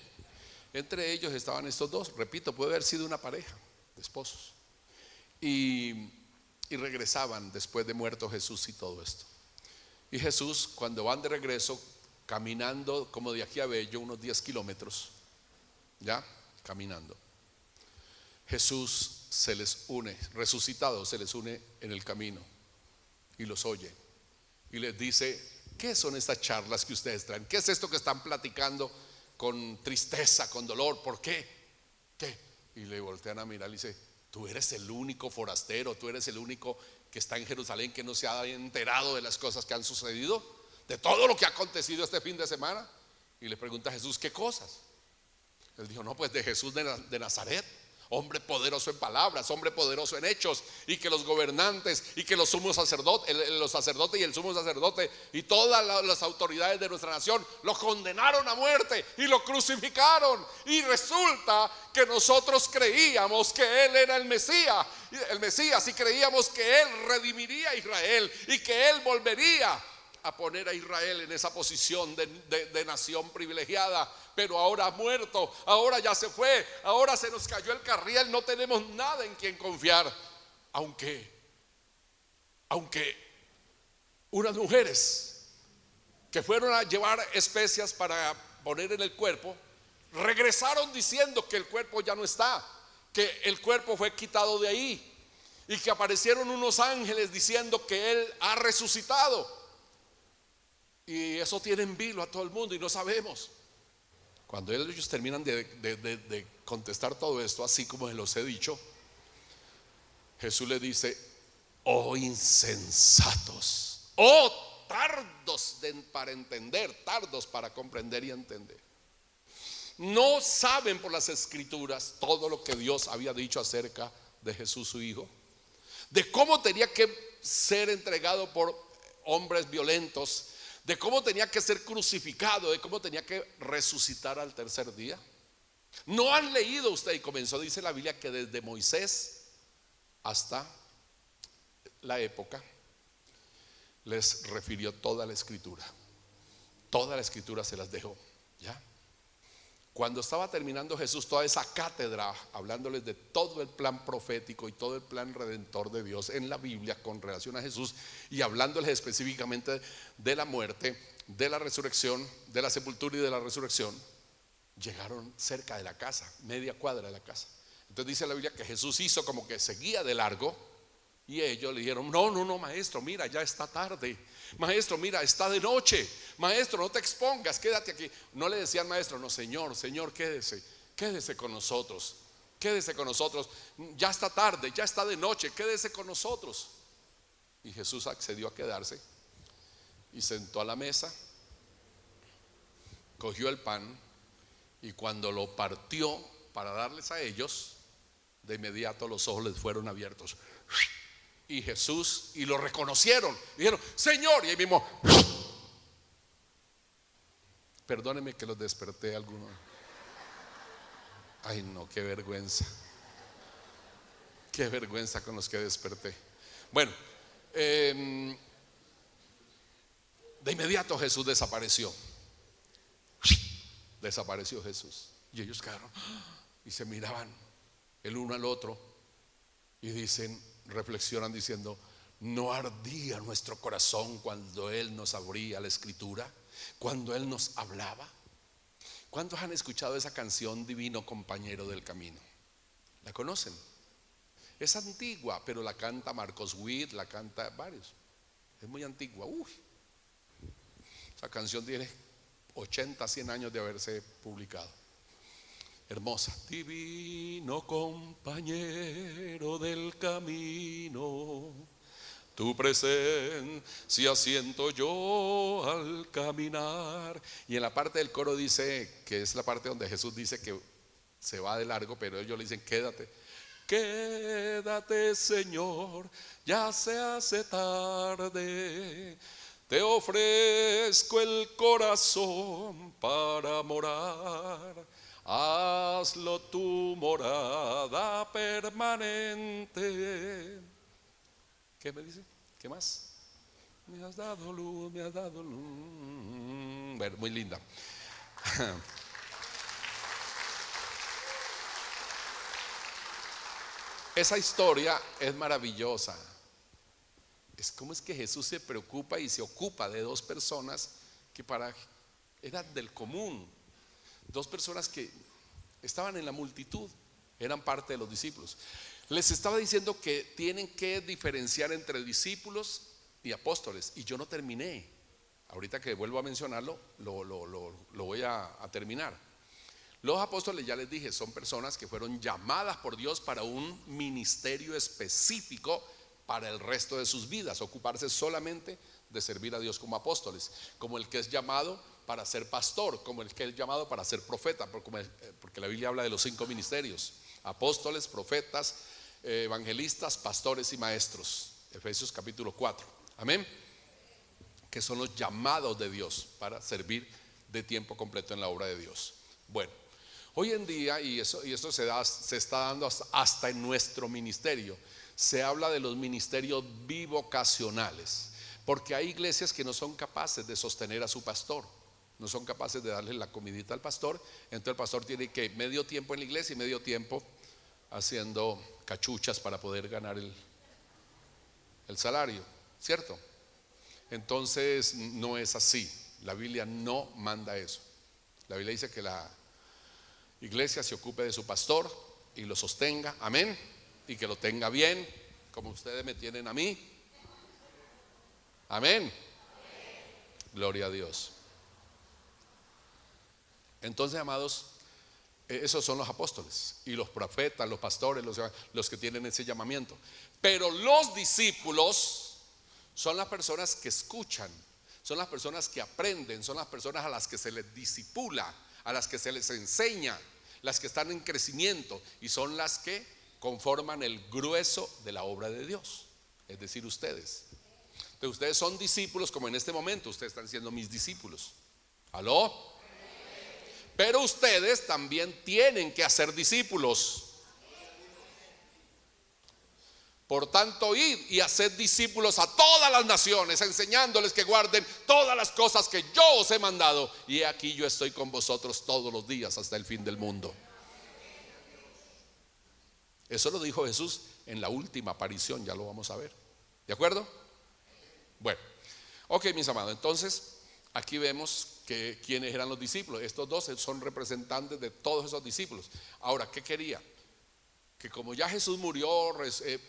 Entre ellos estaban estos dos. Repito, puede haber sido una pareja de esposos. Y regresaban después de muerto Jesús y todo esto. Y Jesús, cuando van de regreso, caminando como de aquí a Bello, unos 10 kilómetros, ya caminando, Jesús se les une, resucitado, se les une en el camino y los oye y les dice, ¿qué son estas charlas que ustedes traen? ¿Qué es esto que están platicando con tristeza, con dolor? ¿Por qué? ¿Qué? Y le voltean a mirar y dice, tú eres el único forastero, tú eres el único que está en Jerusalén que no se ha enterado de las cosas que han sucedido, de todo lo que ha acontecido este fin de semana. Y le pregunta a Jesús, ¿qué cosas? Él dijo, no, pues de Jesús de Nazaret, hombre poderoso en palabras, hombre poderoso en hechos, y que los gobernantes y que los sumos sacerdotes, los sacerdotes y el sumo sacerdote y todas las autoridades de nuestra nación lo condenaron a muerte y lo crucificaron. Y resulta que nosotros creíamos que él era el Mesías, y creíamos que él redimiría a Israel y que él volvería a poner a Israel en esa posición de nación privilegiada. Pero ahora ha muerto, ahora ya se fue, ahora se nos cayó el carriel, no tenemos nada en quien confiar. aunque unas mujeres que fueron a llevar especias para poner en el cuerpo, regresaron diciendo que el cuerpo ya no está, que el cuerpo fue quitado de ahí, y que aparecieron unos ángeles diciendo que Él ha resucitado. Y eso tiene en vilo a todo el mundo y no sabemos. Cuando ellos terminan de contestar todo esto, así como se los he dicho, Jesús le dice: oh insensatos, oh tardos para entender, tardos para comprender y entender. ¿No saben por las escrituras todo lo que Dios había dicho acerca de Jesús su Hijo? De cómo tenía que ser entregado por hombres violentos, de cómo tenía que ser crucificado, de cómo tenía que resucitar al tercer día. ¿No han leído usted? Y comenzó, dice la Biblia, que desde Moisés hasta la época les refirió toda la escritura. Toda la escritura se las dejó, ¿ya? Cuando estaba terminando Jesús toda esa cátedra, hablándoles de todo el plan profético y todo el plan redentor de Dios en la Biblia con relación a Jesús, y hablándoles específicamente de la muerte, de la resurrección, de la sepultura y de la resurrección, llegaron cerca de la casa, media cuadra de la casa. Entonces dice la Biblia que Jesús hizo como que seguía de largo, y ellos le dijeron: no, maestro, mira, ya está tarde. Maestro, mira, está de noche. Maestro, no te expongas, quédate aquí. No le decían maestro, no, Señor, quédese con nosotros. Quédese con nosotros. Ya está tarde, ya está de noche, quédese con nosotros. Y Jesús accedió a quedarse y sentó a la mesa, cogió el pan, y cuando lo partió para darles a ellos, de inmediato los ojos les fueron abiertos. Y Jesús, y lo reconocieron, dijeron: Señor. Y ahí mismo, perdónenme que los desperté algunos. Ay no, qué vergüenza. Qué vergüenza con los que desperté. Bueno, de inmediato Jesús desapareció. Desapareció Jesús. Y ellos quedaron y se miraban el uno al otro y reflexionan diciendo: ¿no ardía nuestro corazón cuando Él nos abría la escritura, cuando Él nos hablaba? ¿Cuántos han escuchado esa canción, Divino Compañero del Camino? ¿La conocen? Es antigua, pero la canta Marcos Witt, la canta varios. Es muy antigua. Esa canción tiene 80, 100 años de haberse publicado. Hermosa. Divino compañero del camino, tu presencia siento yo al caminar. Y en la parte del coro dice, que es la parte donde Jesús dice que se va de largo, pero ellos le dicen: quédate, quédate, Señor, ya se hace tarde. Te ofrezco el corazón para morar. Hazlo tu morada permanente. ¿Qué me dice? ¿Qué más? Me has dado luz, me has dado luz. Bueno, muy linda. Esa historia es maravillosa. ¿Cómo es que Jesús se preocupa y se ocupa de dos personas que eran del común? Dos personas que estaban en la multitud, eran parte de los discípulos. Les estaba diciendo que tienen que diferenciar entre discípulos y apóstoles, y yo no terminé. Ahorita que vuelvo a mencionarlo, lo voy a terminar. Los apóstoles, ya les dije, son personas que fueron llamadas por Dios para un ministerio específico para el resto de sus vidas, ocuparse solamente de servir a Dios como apóstoles, como el que es llamado para ser pastor, como el que es llamado para ser profeta, porque la Biblia habla de los 5 ministerios: apóstoles, profetas, evangelistas, pastores y maestros. Efesios capítulo 4, amén. Que son los llamados de Dios para servir de tiempo completo en la obra de Dios. Bueno, hoy en día, y esto se está dando hasta en nuestro ministerio, se habla de los ministerios bivocacionales, porque hay iglesias que no son capaces de sostener a su pastor, no son capaces de darle la comidita al pastor. Entonces el pastor tiene que medio tiempo en la iglesia y medio tiempo haciendo cachuchas para poder ganar el salario, ¿cierto? Entonces no es así. La Biblia no manda eso. La Biblia dice que la iglesia se ocupe de su pastor y lo sostenga, amén, y que lo tenga bien, como ustedes me tienen a mí, amén. Gloria a Dios. Entonces, amados, esos son los apóstoles y los profetas, los pastores, los que tienen ese llamamiento. Pero los discípulos son las personas que escuchan, son las personas que aprenden, son las personas a las que se les discipula, a las que se les enseña, las que están en crecimiento, y son las que conforman el grueso de la obra de Dios, es decir, ustedes. Entonces ustedes son discípulos, como en este momento ustedes están siendo mis discípulos. ¿Aló? Pero ustedes también tienen que hacer discípulos. Por tanto, id y haced discípulos a todas las naciones, enseñándoles que guarden todas las cosas que yo os he mandado. Y he aquí yo estoy con vosotros todos los días hasta el fin del mundo. Eso lo dijo Jesús en la última aparición, ya lo vamos a ver. ¿De acuerdo? Bueno, ok, mis amados, entonces aquí vemos que quiénes eran los discípulos. Estos dos son representantes de todos esos discípulos. Ahora, ¿qué quería? Que como ya Jesús murió,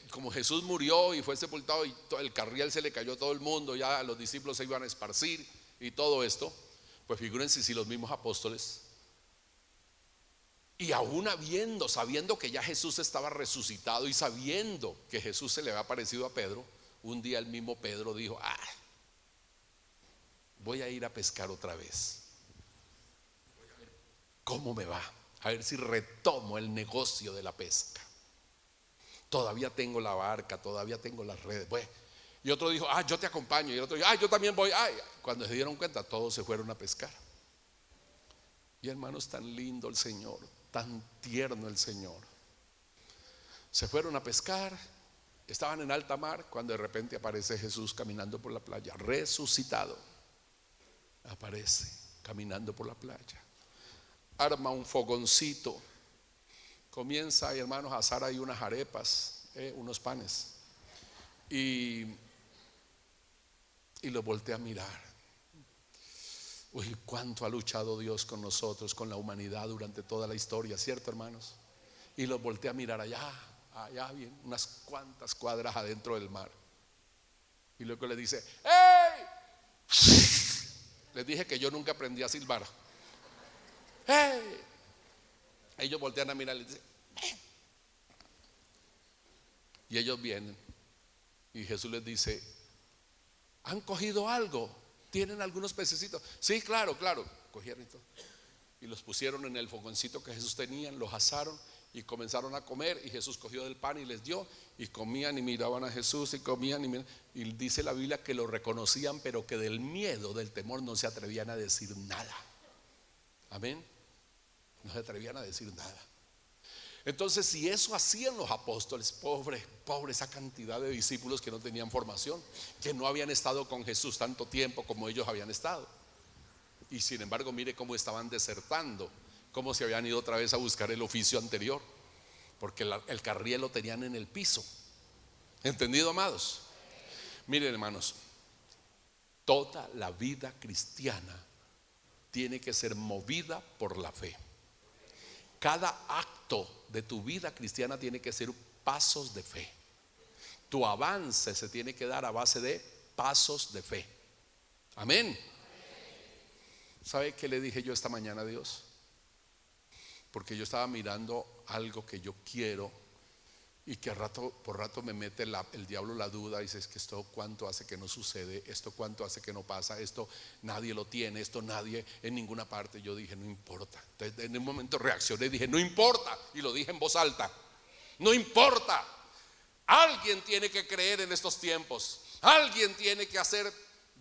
como Jesús murió y fue sepultado y el carriel se le cayó a todo el mundo, ya los discípulos se iban a esparcir y todo esto, pues figúrense si los mismos apóstoles, y aún sabiendo que ya Jesús estaba resucitado y sabiendo que Jesús se le había aparecido a Pedro, un día el mismo Pedro dijo: voy a ir a pescar otra vez, voy a ver cómo me va, a ver si retomo el negocio de la pesca. Todavía tengo la barca, todavía tengo las redes. Bueno, y otro dijo: yo te acompaño. Y el otro dijo: yo también voy. Cuando se dieron cuenta, todos se fueron a pescar. Y hermanos, tan lindo el Señor, tan tierno el Señor. Se fueron a pescar, estaban en alta mar, cuando de repente aparece Jesús caminando por la playa, resucitado. Aparece caminando por la playa, arma un fogoncito, comienza, hermanos, a asar ahí unas arepas, unos panes, y los voltea a mirar. Uy, cuánto ha luchado Dios con nosotros, con la humanidad durante toda la historia, ¿cierto, hermanos? Y los voltea a mirar allá bien, unas cuantas cuadras adentro del mar, y luego le dice: ¡hey! Les dije que yo nunca aprendí a silbar. ¡Hey! Ellos voltean a mirar y les dicen: ¡hey! Y ellos vienen y Jesús les dice: ¿han cogido algo? ¿Tienen algunos pececitos? Sí, claro. Cogieron y todo, y los pusieron en el fogoncito que Jesús tenía, los asaron y comenzaron a comer. Y Jesús cogió del pan y les dio, y comían y miraban a Jesús y comían y miraban. Y dice la Biblia que lo reconocían, pero que del miedo, del temor, no se atrevían a decir nada. Amén. No se atrevían a decir nada. Entonces, si eso hacían los apóstoles, pobre esa cantidad de discípulos que no tenían formación, que no habían estado con Jesús tanto tiempo como ellos habían estado, y sin embargo mire cómo estaban desertando, cómo se habían ido otra vez a buscar el oficio anterior, porque el carriel lo tenían en el piso. ¿Entendido, amados? Miren, hermanos, toda la vida cristiana tiene que ser movida por la fe. Cada acto de tu vida cristiana tiene que ser pasos de fe. Tu avance se tiene que dar a base de pasos de fe. Amén. ¿Sabe qué le dije yo esta mañana a Dios? Porque yo estaba mirando algo que yo quiero, y que por rato me mete el diablo la duda. Dice: es que esto cuánto hace que no sucede, esto cuánto hace que no pasa, esto nadie lo tiene, esto nadie en ninguna parte. Yo dije: no importa. Entonces en un momento reaccioné y dije: no importa, y lo dije en voz alta: no importa. Alguien tiene que creer en estos tiempos, alguien tiene que hacer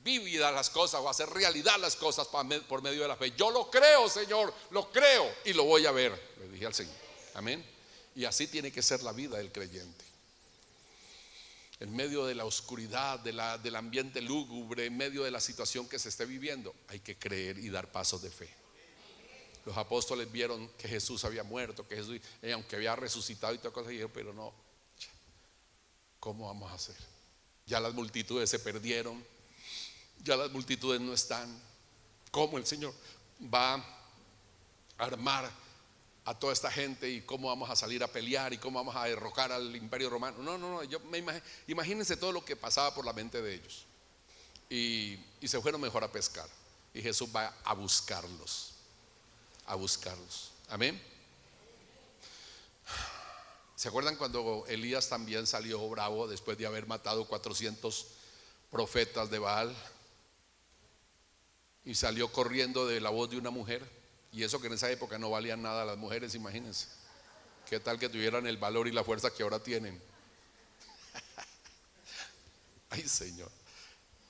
vívida las cosas o hacer realidad las cosas por medio de la fe. Yo lo creo, Señor, lo creo y lo voy a ver, le dije al Señor. Amén. Y así tiene que ser la vida del creyente. En medio de la oscuridad, del ambiente lúgubre, en medio de la situación que se esté viviendo, hay que creer y dar pasos de fe. Los apóstoles vieron que Jesús había muerto, que Jesús, aunque había resucitado y todas cosas, dijeron: pero no, ¿cómo vamos a hacer? Ya las multitudes se perdieron, ya las multitudes no están. ¿Cómo el Señor va a armar a toda esta gente y cómo vamos a salir a pelear y cómo vamos a derrocar al imperio romano? No, yo me imagínense todo lo que pasaba por la mente de ellos. Y se fueron mejor a pescar. Y Jesús va a buscarlos. Amén. ¿Se acuerdan cuando Elías también salió bravo después de haber matado 400 profetas de Baal? Y salió corriendo de la voz de una mujer. Y eso que en esa época no valían nada las mujeres, imagínense. ¿Qué tal que tuvieran el valor y la fuerza que ahora tienen? Ay, Señor.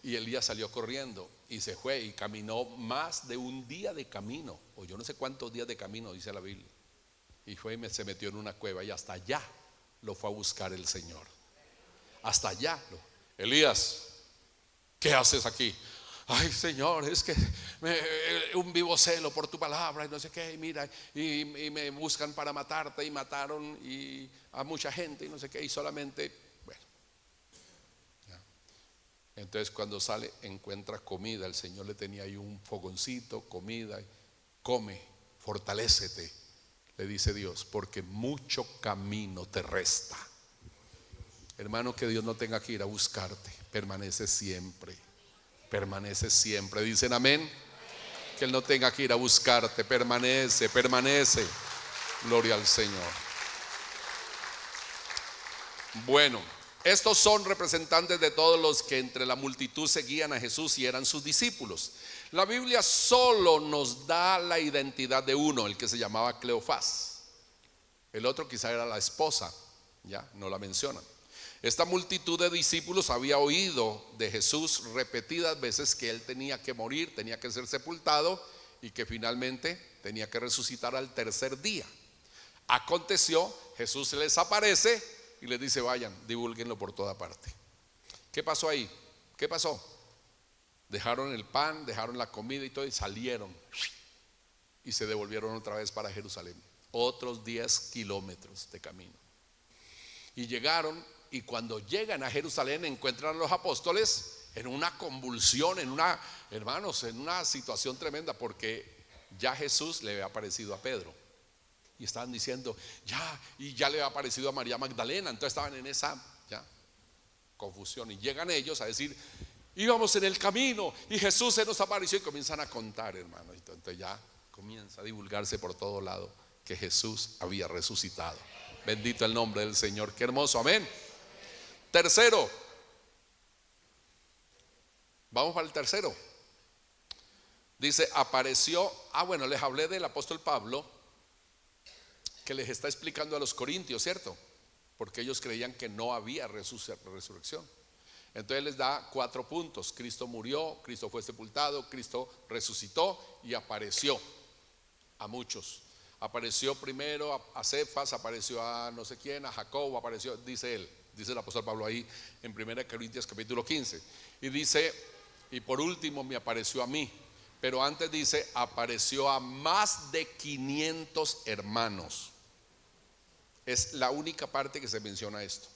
Y Elías salió corriendo y se fue y caminó más de un día de camino, o yo no sé cuántos días de camino, dice la Biblia. Y fue y se metió en una cueva y hasta allá lo fue a buscar el Señor. Hasta allá. Elías, ¿qué haces aquí? Ay, Señor, es que un vivo celo por tu palabra y no sé qué, y mira, y me buscan para matarte y mataron a mucha gente y no sé qué, y solamente, bueno, ya. Entonces cuando sale encuentra comida. El Señor le tenía ahí un fogoncito, comida, come, fortalécete, le dice Dios, porque mucho camino te resta. Hermano, que Dios no tenga que ir a buscarte, permanece siempre. Dicen amén. Que Él no tenga que ir a buscarte, permanece. Gloria al Señor. Bueno, estos son representantes de todos los que entre la multitud seguían a Jesús y eran sus discípulos. La Biblia solo nos da la identidad de uno, el que se llamaba Cleofás. El otro quizá era la esposa, ya no la mencionan. Esta multitud de discípulos había oído de Jesús repetidas veces que Él tenía que morir, tenía que ser sepultado y que finalmente tenía que resucitar al tercer día. Aconteció, Jesús se les aparece y les dice: vayan, divúlguenlo por toda parte. ¿Qué pasó ahí? ¿Qué pasó? Dejaron el pan, dejaron la comida y todo y salieron y se devolvieron otra vez para Jerusalén. Otros 10 kilómetros de camino. Y llegaron. Y cuando llegan a Jerusalén encuentran a los apóstoles en una convulsión, en una situación tremenda, porque ya Jesús le había aparecido a Pedro. Y estaban diciendo, ya le había aparecido a María Magdalena. Entonces estaban en esa confusión. Y llegan ellos a decir, íbamos en el camino y Jesús se nos apareció. Y comienzan a contar, hermano. Entonces ya comienza a divulgarse por todo lado que Jesús había resucitado. Bendito el nombre del Señor. Qué hermoso, amén. Tercero, vamos para el tercero. Dice, apareció, les hablé del apóstol Pablo, que les está explicando a los corintios, ¿cierto? Porque ellos creían que no había resurrección. Entonces les da 4 puntos. Cristo murió, Cristo fue sepultado, Cristo resucitó y apareció a muchos. Apareció primero a Cefas, apareció a no sé quién, a Jacobo, apareció, dice él. Dice el apóstol Pablo ahí en 1 Corintios capítulo 15. Y dice, y por último me apareció a mí. Pero antes dice, apareció a más de 500 hermanos. Es la única parte que se menciona esto,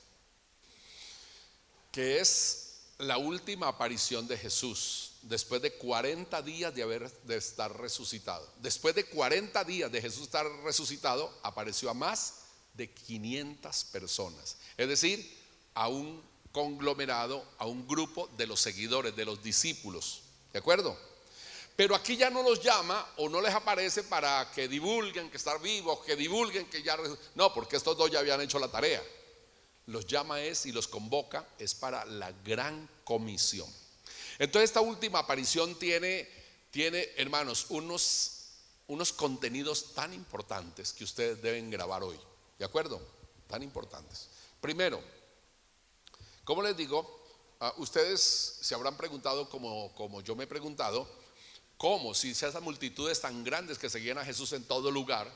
que es la última aparición de Jesús después de 40 días de estar resucitado. Después de 40 días de Jesús estar resucitado, apareció a más de 500 personas, es decir, a un conglomerado, a un grupo de los seguidores, de los discípulos, ¿de acuerdo? Pero aquí ya no los llama o no les aparece para que divulguen que están vivos, que divulguen que ya, no, porque estos dos ya habían hecho la tarea. Los llama y los convoca para la gran comisión. Entonces esta última aparición tiene hermanos, unos contenidos tan importantes que ustedes deben grabar hoy. ¿De acuerdo? Tan importantes. Primero, como les digo, ustedes se habrán preguntado como yo me he preguntado, ¿cómo? Si esas multitudes tan grandes que seguían a Jesús en todo lugar,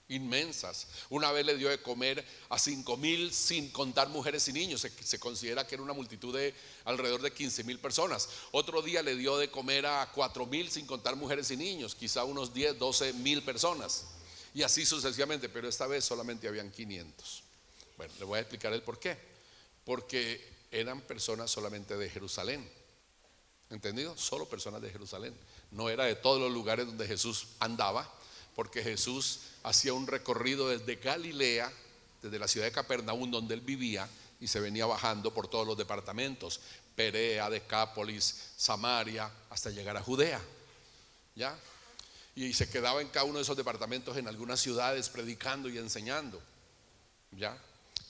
inmensas. Una vez le dio de comer a 5,000 sin contar mujeres y niños. Se considera que era una multitud de alrededor de 15,000 personas. Otro día le dio de comer a 4,000 sin contar mujeres y niños, quizá unos 10, 12,000 personas. Y así sucesivamente, pero esta vez solamente habían 500. Bueno, le voy a explicar el por qué. Porque eran personas solamente de Jerusalén. ¿Entendido? Solo personas de Jerusalén. No era de todos los lugares donde Jesús andaba, porque Jesús hacía un recorrido desde Galilea, desde la ciudad de Capernaum donde él vivía, y se venía bajando por todos los departamentos: Perea, Decápolis, Samaria, hasta llegar a Judea. ¿Ya? Y se quedaba en cada uno de esos departamentos, en algunas ciudades, predicando y enseñando. ¿Ya?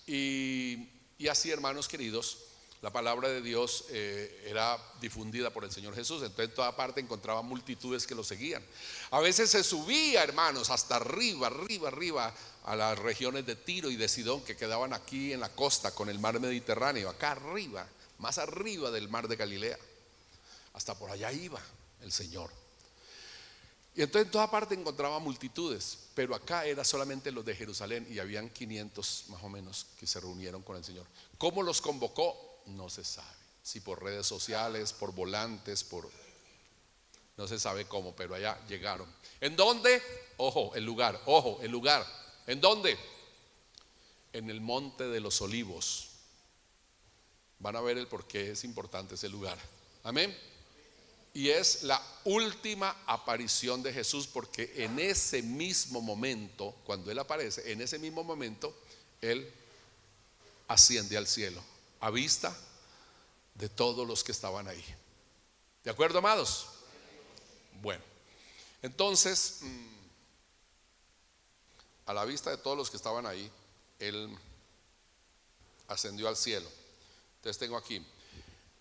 Y así, hermanos queridos, la palabra de Dios era difundida por el Señor Jesús. Entonces en toda parte encontraba multitudes que lo seguían. A veces se subía, hermanos, hasta arriba a las regiones de Tiro y de Sidón, que quedaban aquí en la costa con el mar Mediterráneo, acá arriba, más arriba del mar de Galilea. Hasta por allá iba el Señor. Y entonces en toda parte encontraba multitudes, pero acá era solamente los de Jerusalén, y habían 500 más o menos que se reunieron con el Señor. ¿Cómo los convocó? No se sabe. Si por redes sociales, por volantes, no se sabe cómo, pero allá llegaron. ¿En dónde? Ojo, el lugar. ¿En dónde? En el Monte de los Olivos. Van a ver el por qué es importante ese lugar. Amén. Y es la última aparición de Jesús, porque en ese mismo momento, cuando Él aparece, en ese mismo momento, Él asciende al cielo, a vista de todos los que estaban ahí. ¿De acuerdo, amados? Bueno, entonces, a la vista de todos los que estaban ahí, Él ascendió al cielo. Entonces tengo aquí: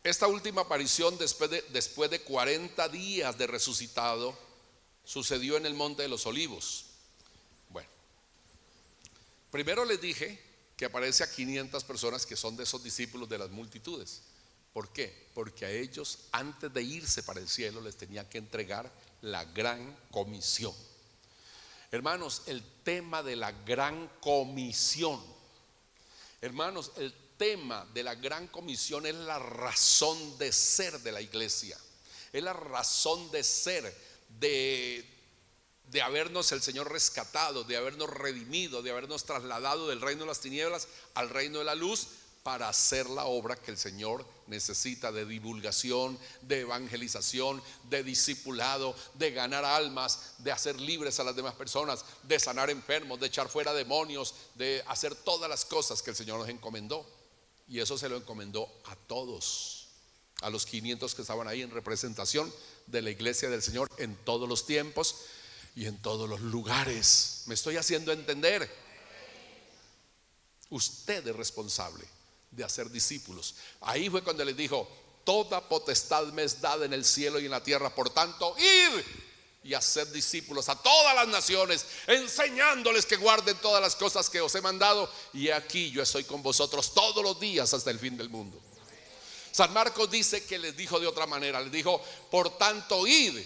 esta última aparición después de 40 días de resucitado sucedió en el Monte de los Olivos. Bueno, primero les dije que aparece a 500 personas que son de esos discípulos de las multitudes. ¿Por qué? Porque a ellos, antes de irse para el cielo, les tenía que entregar la gran comisión. Hermanos, el tema de la gran comisión, hermanos, el tema de la gran comisión es la razón de ser de la iglesia. Es la razón de ser de habernos el Señor rescatado, de habernos redimido, de habernos trasladado del reino de las tinieblas al reino de la luz, para hacer la obra que el Señor necesita, de divulgación, de evangelización, de discipulado, de ganar almas, de hacer libres a las demás personas, de sanar enfermos, de echar fuera demonios, de hacer todas las cosas que el Señor nos encomendó. Y eso se lo encomendó a todos, a los 500 que estaban ahí en representación de la iglesia del Señor en todos los tiempos y en todos los lugares. ¿Me estoy haciendo entender? Usted es responsable de hacer discípulos. Ahí fue cuando les dijo: toda potestad me es dada en el cielo y en la tierra, por tanto, id y hacer discípulos a todas las naciones, enseñándoles que guarden todas las cosas que os he mandado, y aquí yo estoy con vosotros todos los días hasta el fin del mundo. San Marcos dice que les dijo de otra manera, les dijo: por tanto, id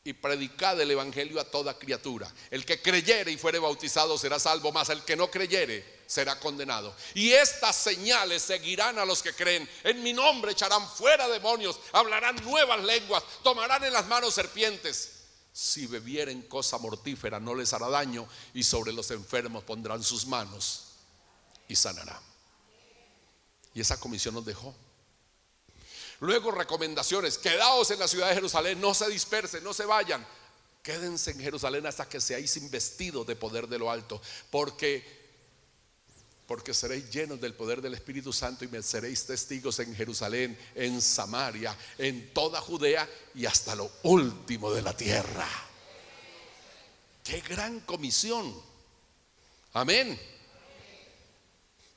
y predicad el evangelio a toda criatura. El que creyere y fuere bautizado será salvo, mas el que no creyere será condenado. Y estas señales seguirán a los que creen: en mi nombre echarán fuera demonios, hablarán nuevas lenguas, tomarán en las manos serpientes. Si bebieren cosa mortífera no les hará daño, y sobre los enfermos pondrán sus manos y sanarán. Y esa comisión nos dejó. Luego, recomendaciones: quedaos en la ciudad de Jerusalén, no se dispersen, no se vayan, quédense en Jerusalén hasta que seáis investidos de poder de lo alto, porque seréis llenos del poder del Espíritu Santo, y me seréis testigos en Jerusalén, en Samaria, en toda Judea y hasta lo último de la tierra. ¡Qué gran comisión! Amén.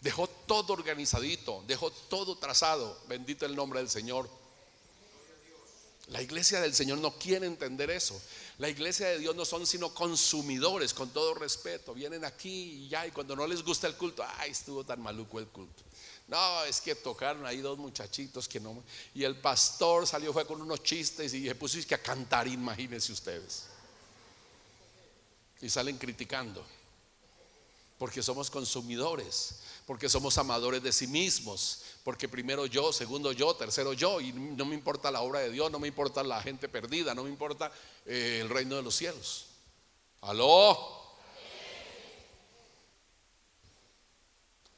Dejó todo organizadito, dejó todo trazado. Bendito el nombre del Señor. La iglesia del Señor no quiere entender eso. La iglesia de Dios no son sino consumidores, con todo respeto. Vienen aquí y ya, y cuando no les gusta el culto: ay, estuvo tan maluco el culto. No, es que tocaron ahí dos muchachitos que no. Y el pastor salió, fue con unos chistes y se puso a cantar, imagínense ustedes. Y salen criticando. Porque somos consumidores, porque somos amadores de sí mismos, porque primero yo, segundo yo, tercero yo, y no me importa la obra de Dios, no me importa la gente perdida, no me importa el reino de los cielos. ¿Aló?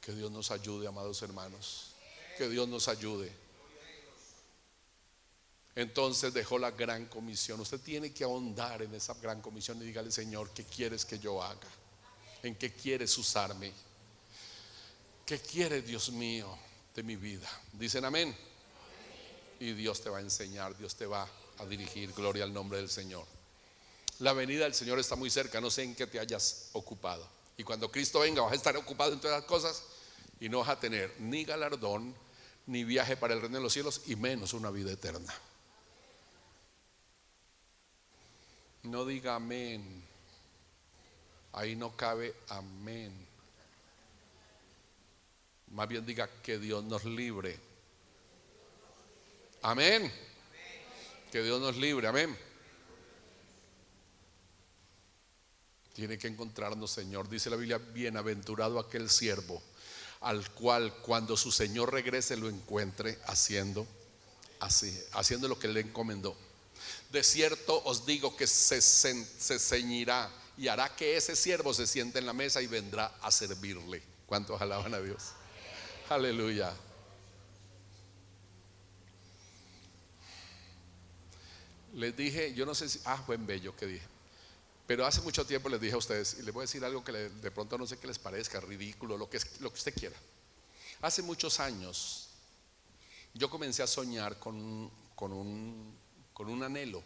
Que Dios nos ayude, amados hermanos. Que Dios nos ayude. Entonces dejó la gran comisión. Usted tiene que ahondar en esa gran comisión y dígale: Señor, ¿qué quieres que yo haga? ¿En qué quieres usarme? ¿Qué quiere, Dios mío, de mi vida? Dicen amén. Y Dios te va a enseñar, Dios te va a dirigir. Gloria al nombre del Señor. La venida del Señor está muy cerca. No sé en qué te hayas ocupado. Y cuando Cristo venga vas a estar ocupado en todas las cosas y no vas a tener ni galardón, ni viaje para el reino de los cielos, y menos una vida eterna. No diga amén. Ahí no cabe amén. Más bien diga: que Dios nos libre. Amén. Que Dios nos libre. Amén. Tiene que encontrarnos, Señor. Dice la Biblia: bienaventurado aquel siervo al cual cuando su Señor regrese lo encuentre haciendo así, haciendo lo que le encomendó. De cierto os digo que se ceñirá y hará que ese siervo se siente en la mesa y vendrá a servirle. ¿Cuántos alaban a Dios? Aleluya. Les dije, yo no sé si, fue en Bello que dije, pero hace mucho tiempo les dije a ustedes, y les voy a decir algo que de pronto no sé qué les parezca, ridículo, lo que usted quiera. Hace muchos años yo comencé a soñar con un anhelo.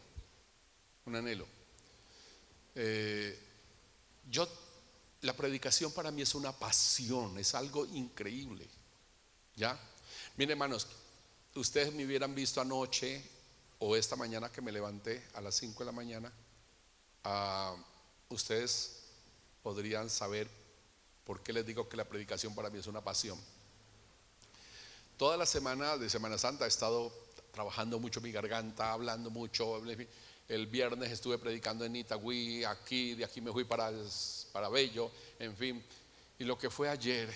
Un anhelo. La predicación para mí es una pasión, es algo increíble. ¿Ya? Miren, hermanos, ustedes me hubieran visto anoche o esta mañana que me levanté a las 5 de la mañana, ustedes podrían saber por qué les digo que la predicación para mí es una pasión. Toda la semana de Semana Santa he estado trabajando mucho mi garganta, hablando mucho. El viernes estuve predicando en Itagüí, aquí, de aquí me fui para Bello, en fin. Y lo que fue ayer,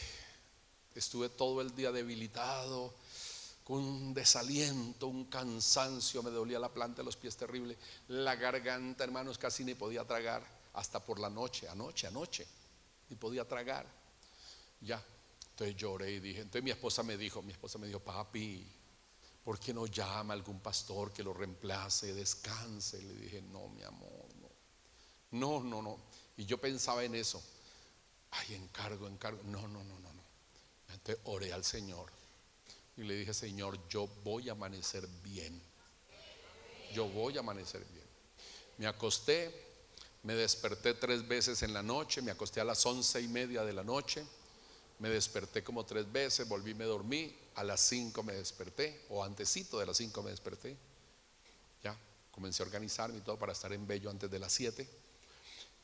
estuve todo el día debilitado, con un desaliento, un cansancio, me dolía la planta de los pies terrible, la garganta, hermanos, casi ni podía tragar, hasta por la noche, anoche, ni podía tragar. Ya, entonces lloré y dije, entonces mi esposa me dijo, papi, ¿por qué no llama a algún pastor que lo reemplace, descanse? Le dije, no, mi amor, no. Y yo pensaba en eso. Ay, encargo, no. Entonces oré al Señor y le dije: Señor, yo voy a amanecer bien. Me acosté, me desperté 3 veces en la noche. Me acosté a las 11:30 de la noche. Me desperté como 3 veces, volví, me dormí. A las 5 me desperté, o antesito de las 5 me desperté. Ya, comencé a organizarme y todo para estar en Bello antes de las 7.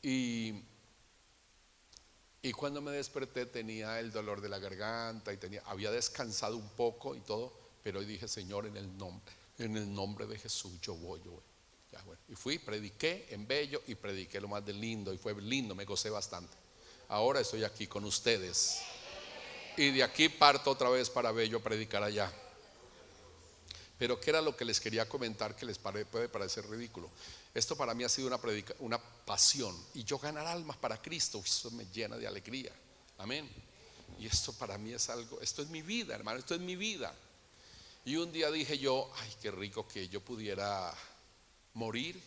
Y cuando me desperté tenía el dolor de la garganta y había descansado un poco y todo, pero hoy dije: Señor, en el nombre de Jesús yo voy. Ya, bueno. Y fui, prediqué en Bello y prediqué lo más de lindo, y fue lindo, me gocé bastante. Ahora estoy aquí con ustedes y de aquí parto otra vez para Bello a predicar allá. Pero ¿qué era lo que les quería comentar que les puede parecer ridículo? Esto para mí ha sido una pasión, y yo ganar almas para Cristo, eso me llena de alegría. Amén. Y esto para mí es algo, esto es mi vida, hermano, esto es mi vida. Y un día dije yo: ay, qué rico que yo pudiera morir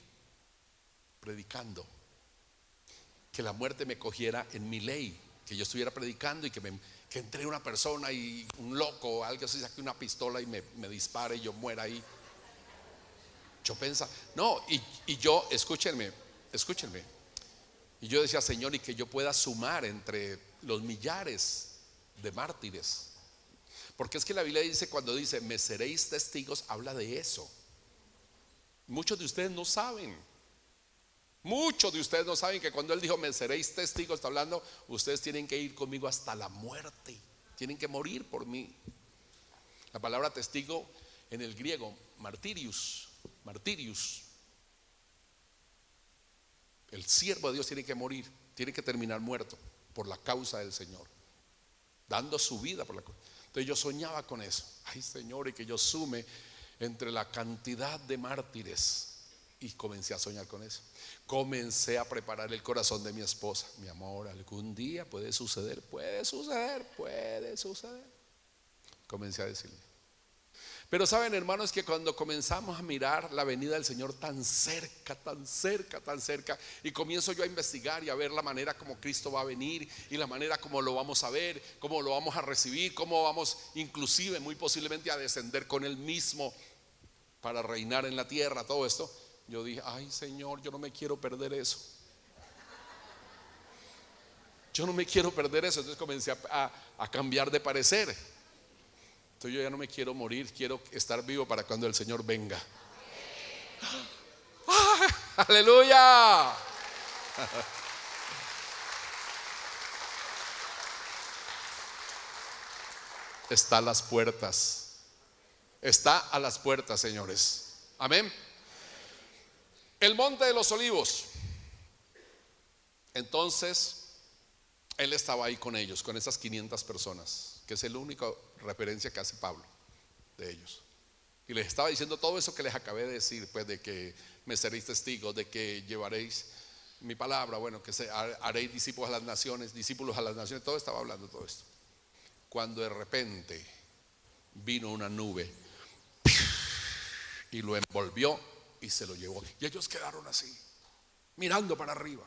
predicando, que la muerte me cogiera en mi ley, que yo estuviera predicando y que entre una persona y un loco o alguien se saque una pistola y me dispare y yo muera ahí. Yo pensaba, no, y yo, escúchenme, y yo decía: Señor, y que yo pueda sumar entre los millares de mártires, porque es que la Biblia dice, cuando dice me seréis testigos, habla de eso. Muchos de ustedes no saben que cuando Él dijo me seréis testigos, está hablando, ustedes tienen que ir conmigo hasta la muerte, tienen que morir por mí. La palabra testigo en el griego, martirius. El siervo de Dios tiene que morir, tiene que terminar muerto por la causa del Señor, dando su vida por la causa. Entonces yo soñaba con eso. Ay, Señor, y que yo sume entre la cantidad de mártires. Y comencé a soñar con eso. Comencé a preparar el corazón de mi esposa. Mi amor, algún día puede suceder. Comencé a decirle. Pero saben, hermanos, que cuando comenzamos a mirar la venida del Señor tan cerca, tan cerca, tan cerca, y comienzo yo a investigar y a ver la manera como Cristo va a venir y la manera como lo vamos a ver, cómo lo vamos a recibir, cómo vamos inclusive muy posiblemente a descender con Él mismo para reinar en la tierra, todo esto, yo dije, ay Señor, yo no me quiero perder eso. Yo no me quiero perder eso. Entonces comencé a cambiar de parecer. Entonces yo ya no me quiero morir, quiero estar vivo para cuando el Señor venga. ¡Ah! ¡Aleluya! Está a las puertas. Está a las puertas, señores. Amén. El monte de los olivos. Entonces Él estaba ahí con ellos, con esas 500 personas, que es la única referencia que hace Pablo de ellos. Y les estaba diciendo todo eso que les acabé de decir, pues de que me seréis testigos, de que llevaréis mi palabra, bueno, que haréis discípulos a las naciones, todo estaba hablando todo esto. Cuando de repente vino una nube y lo envolvió y se lo llevó. Y ellos quedaron así, mirando para arriba.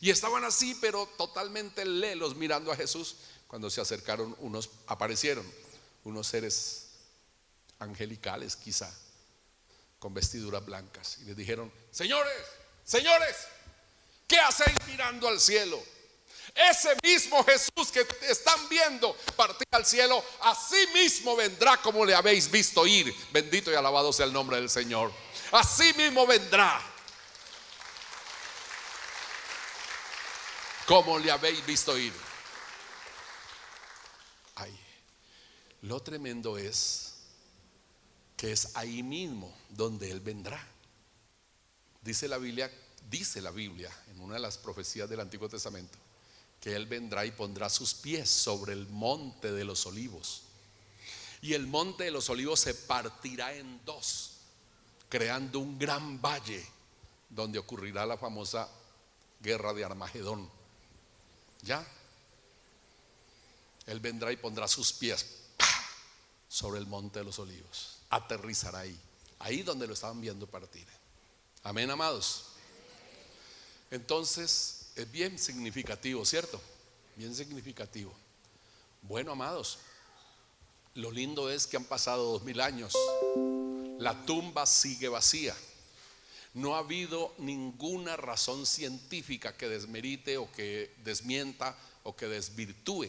Y estaban así, pero totalmente lelos mirando a Jesús. Cuando se acercaron aparecieron unos seres angelicales quizá, con vestiduras blancas, y les dijeron: señores, señores, ¿qué hacéis mirando al cielo? Ese mismo Jesús que están viendo partir al cielo, así mismo vendrá como le habéis visto ir. Bendito y alabado sea el nombre del Señor. Así mismo vendrá como le habéis visto ir. Ay, lo tremendo es que es ahí mismo donde Él vendrá. Dice la Biblia en una de las profecías del Antiguo Testamento, que Él vendrá y pondrá sus pies sobre el monte de los olivos. Y el monte de los olivos se partirá en dos, creando un gran valle donde ocurrirá la famosa guerra de Armagedón. ¿Ya? Él vendrá y pondrá sus pies sobre el monte de los olivos. Aterrizará ahí donde lo estaban viendo partir. Amén, amados. Entonces es bien significativo, ¿cierto? Bien significativo. Bueno, amados, lo lindo es que han pasado 2000 años. La tumba sigue vacía. No ha habido ninguna razón científica que desmerite o que desmienta o que desvirtúe.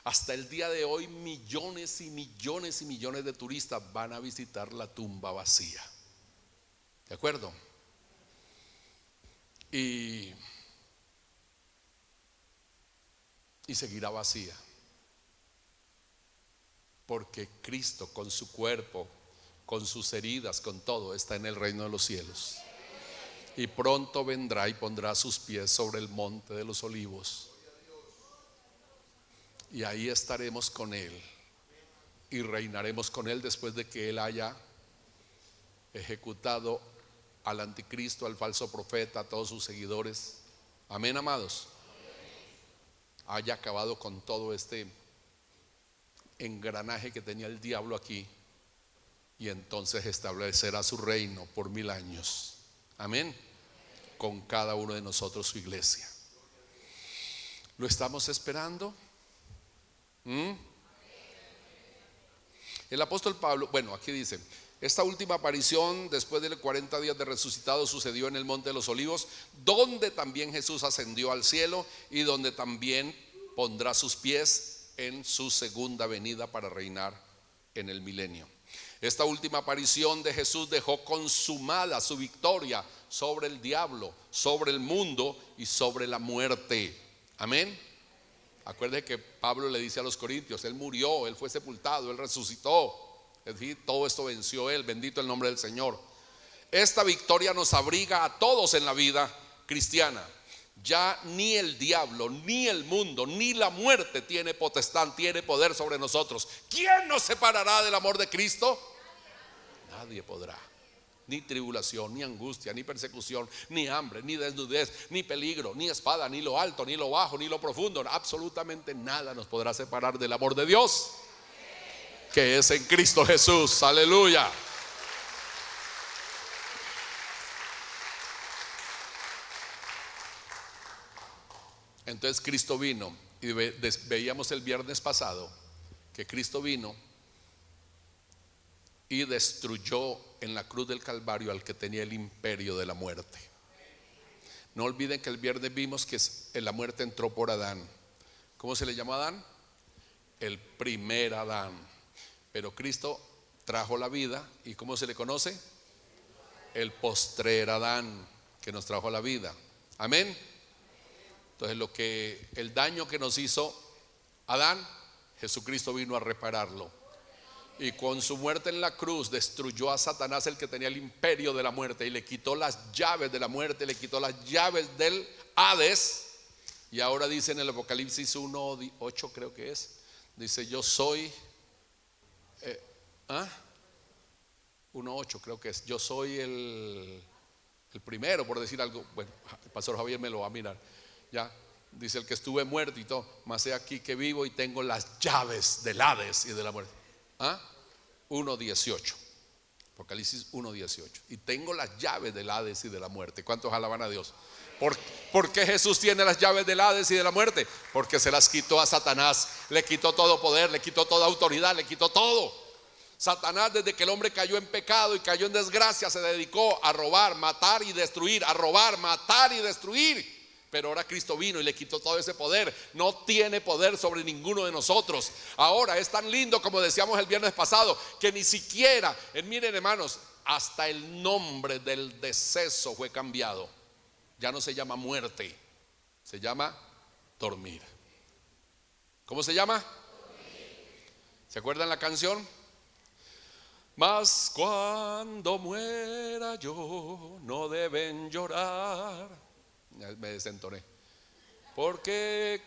Hasta el día de hoy millones y millones y millones de turistas van a visitar la tumba vacía. ¿De acuerdo? Y seguirá vacía, porque Cristo con su cuerpo, con sus heridas, con todo, está en el reino de los cielos. Y pronto vendrá y pondrá sus pies sobre el monte de los olivos. Y ahí estaremos con Él y reinaremos con Él después de que Él haya ejecutado al anticristo, al falso profeta, a todos sus seguidores. Amén, amados. Haya acabado con todo este engranaje que tenía el diablo aquí, y entonces establecerá su reino por 1000 años. Amén. Con cada uno de nosotros, su iglesia. ¿Lo estamos esperando? El apóstol Pablo, bueno, aquí dice: esta última aparición después de 40 días de resucitado sucedió en el monte de los olivos, donde también Jesús ascendió al cielo y donde también pondrá sus pies en su segunda venida para reinar en el milenio. Esta última aparición de Jesús dejó consumada su victoria sobre el diablo, sobre el mundo y sobre la muerte. Amén. Acuérdense que Pablo le dice a los corintios: Él murió, Él fue sepultado, Él resucitó. Es decir, todo esto venció Él. Bendito el nombre del Señor. Esta victoria nos abriga a todos en la vida cristiana. Ya ni el diablo, ni el mundo, ni la muerte tiene potestad, tiene poder sobre nosotros. ¿Quién nos separará del amor de Cristo? Nadie podrá. Ni tribulación, ni angustia, ni persecución, ni hambre, ni desnudez, ni peligro, ni espada, ni lo alto, ni lo bajo, ni lo profundo. Absolutamente nada nos podrá separar del amor de Dios. que es en Cristo Jesús. Aleluya. Entonces Cristo vino y veíamos el viernes pasado que Cristo vino y destruyó en la cruz del Calvario al que tenía el imperio de la muerte. No olviden que el viernes vimos que la muerte entró por Adán. ¿Cómo se le llama a Adán? El primer Adán. Pero Cristo trajo la vida. ¿Y cómo se le conoce? El postrer Adán, que nos trajo la vida. Amén. Entonces el daño que nos hizo Adán, Jesucristo vino a repararlo. Y con su muerte en la cruz destruyó a Satanás, el que tenía el imperio de la muerte, y le quitó las llaves de la muerte, le quitó las llaves del Hades. Y ahora dice en el Apocalipsis 1:8, creo que es, dice: yo soy 1:8 creo que es, yo soy el primero, por decir algo. Bueno, el pastor Javier me lo va a mirar. Ya, dice: el que estuve muerto y todo, mas he aquí que vivo y tengo las llaves del Hades y de la muerte. 1:18, Apocalipsis 1:18. Y tengo las llaves del Hades y de la muerte. ¿Cuántos alaban a Dios? ¿Por qué Jesús tiene las llaves del Hades y de la muerte? Porque se las quitó a Satanás. Le quitó todo poder, le quitó toda autoridad, le quitó todo. Satanás, desde que el hombre cayó en pecado y cayó en desgracia, se dedicó a robar, matar y destruir, a robar, matar y destruir. Pero ahora Cristo vino y le quitó todo ese poder. No tiene poder sobre ninguno de nosotros. Ahora es tan lindo, como decíamos el viernes pasado, que ni siquiera, miren hermanos, hasta el nombre del deceso fue cambiado. Ya no se llama muerte, se llama dormir. ¿Cómo se llama? ¿Se acuerdan la canción? Mas cuando muera yo, no deben llorar. Me desentoné. Porque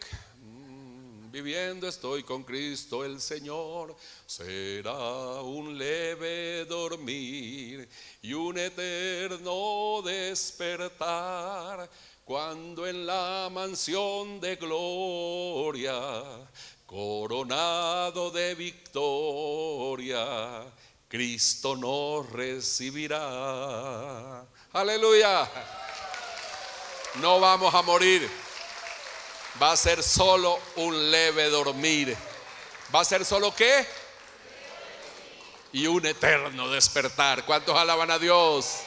viviendo estoy con Cristo el Señor, será un leve dormir y un eterno despertar, cuando en la mansión de gloria, coronado de victoria, Cristo nos recibirá. Aleluya. No vamos a morir. Va a ser solo un leve dormir. ¿Va a ser solo qué? Y un eterno despertar. ¿Cuántos alaban a Dios?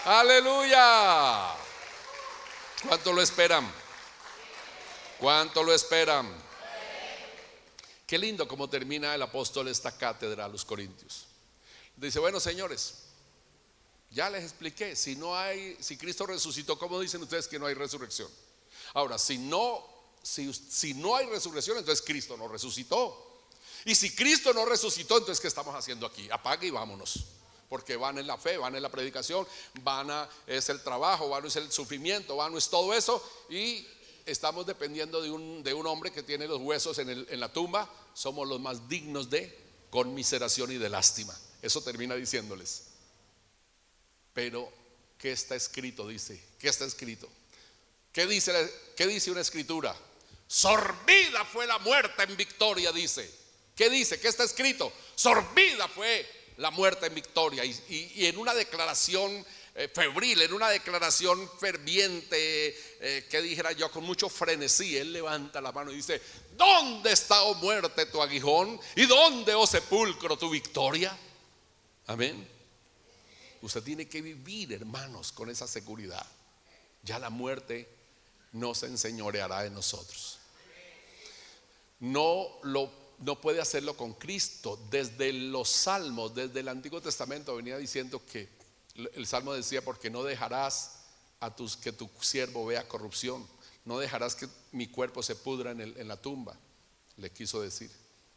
Aleluya. ¿Cuántos lo esperan? ¿Cuántos lo esperan? Qué lindo como termina el apóstol esta cátedra a los corintios. Dice: bueno, señores, ya les expliqué, si Cristo resucitó, ¿cómo dicen ustedes que no hay resurrección? Ahora, si no hay resurrección, entonces Cristo no resucitó. Y si Cristo no resucitó, entonces ¿qué estamos haciendo aquí? Apague y vámonos. Porque van en la fe, van en la predicación, es el trabajo, vano es el sufrimiento, vano es todo eso. Y estamos dependiendo de un hombre que tiene los huesos en la tumba. Somos los más dignos de conmiseración y de lástima. Eso termina diciéndoles. Pero ¿qué está escrito? Dice, ¿qué está escrito? ¿Qué dice una escritura? Sorbida fue la muerte en victoria, dice. ¿Qué dice? ¿Qué está escrito? Sorbida fue la muerte en victoria. Y en una declaración febril, en una declaración ferviente, que dijera yo, con mucho frenesí, él levanta la mano y dice: ¿dónde está, oh muerte, tu aguijón? ¿Y dónde, oh sepulcro, tu victoria? Amén. Usted tiene que vivir, hermanos, con esa seguridad. Ya la muerte no se enseñoreará de nosotros. No puede hacerlo con Cristo. Desde los salmos, desde el Antiguo Testamento venía diciendo que el salmo decía: porque no dejarás que tu siervo vea corrupción, no dejarás que mi cuerpo se pudra en la tumba. Le quiso decir,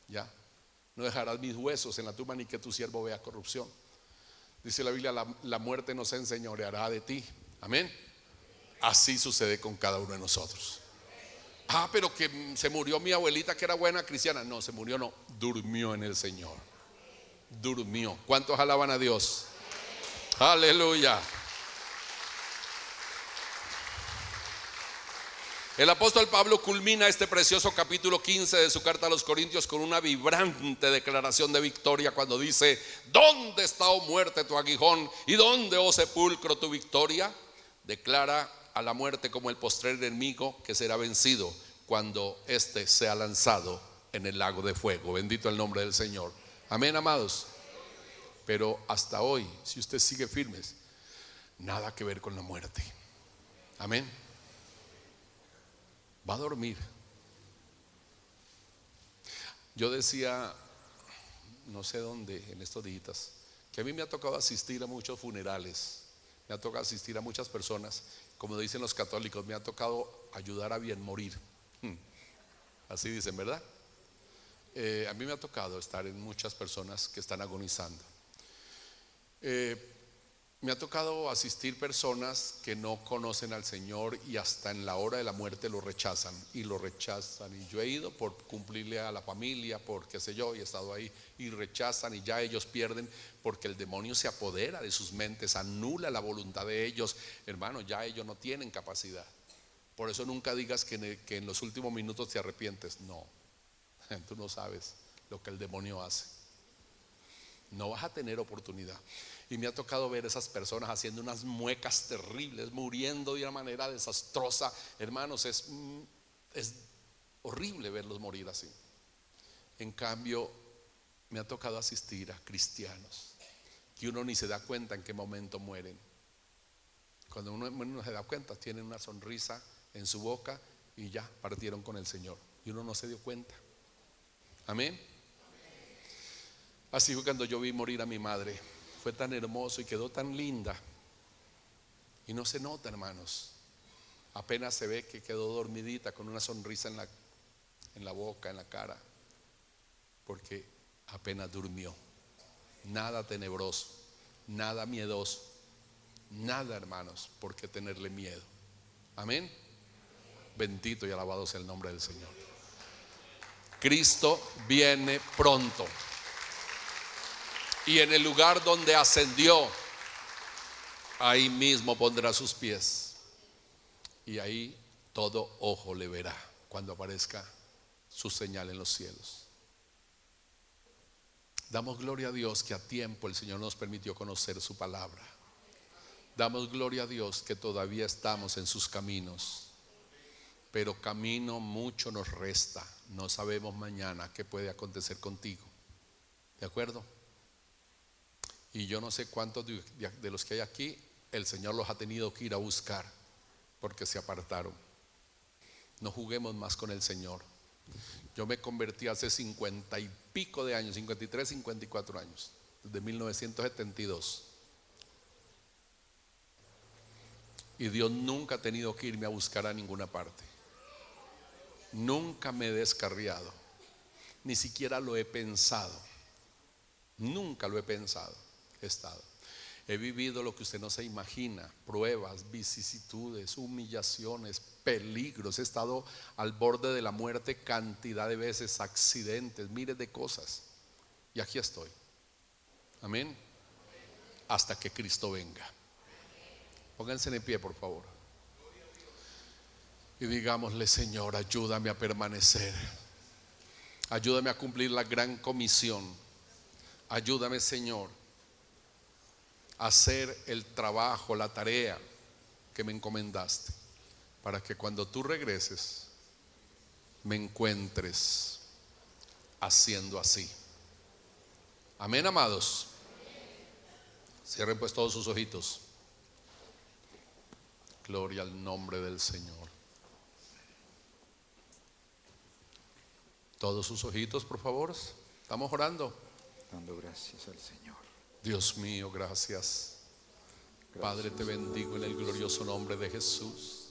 ya, no dejarás mis huesos en la tumba, ni que tu siervo vea corrupción. Dice la Biblia: la muerte no se enseñoreará de ti. Amén. Así sucede con cada uno de nosotros. Pero que se murió mi abuelita, que era buena cristiana. No, se murió, no, durmió en el Señor. Durmió. ¿Cuántos alaban a Dios? Aleluya. El apóstol Pablo culmina este precioso capítulo 15 de su carta a los Corintios con una vibrante declaración de victoria cuando dice: ¿dónde está, oh muerte, tu aguijón? ¿Y dónde, oh sepulcro, tu victoria? Declara a la muerte como el postrer enemigo que será vencido cuando éste sea lanzado en el lago de fuego. Bendito el nombre del Señor. Amén, amados. Pero hasta hoy, si usted sigue firmes, nada que ver con la muerte. Amén. Va a dormir. Yo decía, no sé dónde, en estos días, que a mí me ha tocado asistir a muchos funerales, me ha tocado asistir a muchas personas, como dicen los católicos, me ha tocado ayudar a bien morir. Así dicen, ¿verdad? A mí me ha tocado estar en muchas personas que están agonizando. Me ha tocado asistir personas que no conocen al Señor y hasta en la hora de la muerte lo rechazan y lo rechazan. Y yo he ido por cumplirle a la familia, por qué sé yo, y he estado ahí y rechazan, y ya ellos pierden porque el demonio se apodera de sus mentes, anula la voluntad de ellos. Hermano, ya ellos no tienen capacidad. Por eso nunca digas que en los últimos minutos te arrepientes. No, tú no sabes lo que el demonio hace. No vas a tener oportunidad. Y me ha tocado ver esas personas haciendo unas muecas terribles, muriendo de una manera desastrosa. Hermanos, es horrible verlos morir así. En cambio, me ha tocado asistir a cristianos que uno ni se da cuenta en qué momento mueren. Cuando uno no se da cuenta, tienen una sonrisa en su boca y ya partieron con el Señor, y uno no se dio cuenta. Amén. Así fue cuando yo vi morir a mi madre. Fue tan hermoso y quedó tan linda. Y no se nota, hermanos. Apenas se ve que quedó dormidita con una sonrisa en la boca, en la cara, porque apenas durmió. Nada tenebroso, nada miedoso, nada, hermanos, por qué tenerle miedo. Amén. Bendito y alabado sea el nombre del Señor. Cristo viene pronto. Y en el lugar donde ascendió, ahí mismo pondrá sus pies. Y ahí todo ojo le verá cuando aparezca su señal en los cielos. Damos gloria a Dios que a tiempo el Señor nos permitió conocer su palabra. Damos gloria a Dios que todavía estamos en sus caminos. Pero camino mucho nos resta. No sabemos mañana qué puede acontecer contigo. ¿De acuerdo? Y yo no sé cuántos de los que hay aquí, el Señor los ha tenido que ir a buscar porque se apartaron. No juguemos más con el Señor. Yo me convertí hace 50 y pico de años, 53, 54 años, desde 1972. Y Dios nunca ha tenido que irme a buscar a ninguna parte. Nunca me he descarriado, ni siquiera lo he pensado. Nunca lo he pensado. He vivido lo que usted no se imagina: pruebas, vicisitudes, humillaciones, peligros. He estado al borde de la muerte cantidad de veces, accidentes, miles de cosas. Y aquí estoy. Amén. Hasta que Cristo venga. Pónganse de pie, por favor. Y digámosle: Señor, ayúdame a permanecer. Ayúdame a cumplir la gran comisión. Ayúdame, Señor, hacer el trabajo, la tarea que me encomendaste, para que cuando tú regreses me encuentres haciendo así. Amén, amados. Cierren pues todos sus ojitos. Gloria al nombre del Señor. Todos sus ojitos, por favor. Estamos orando. Dando gracias al Señor. Dios mío, gracias. Padre, te bendigo en el glorioso nombre de Jesús.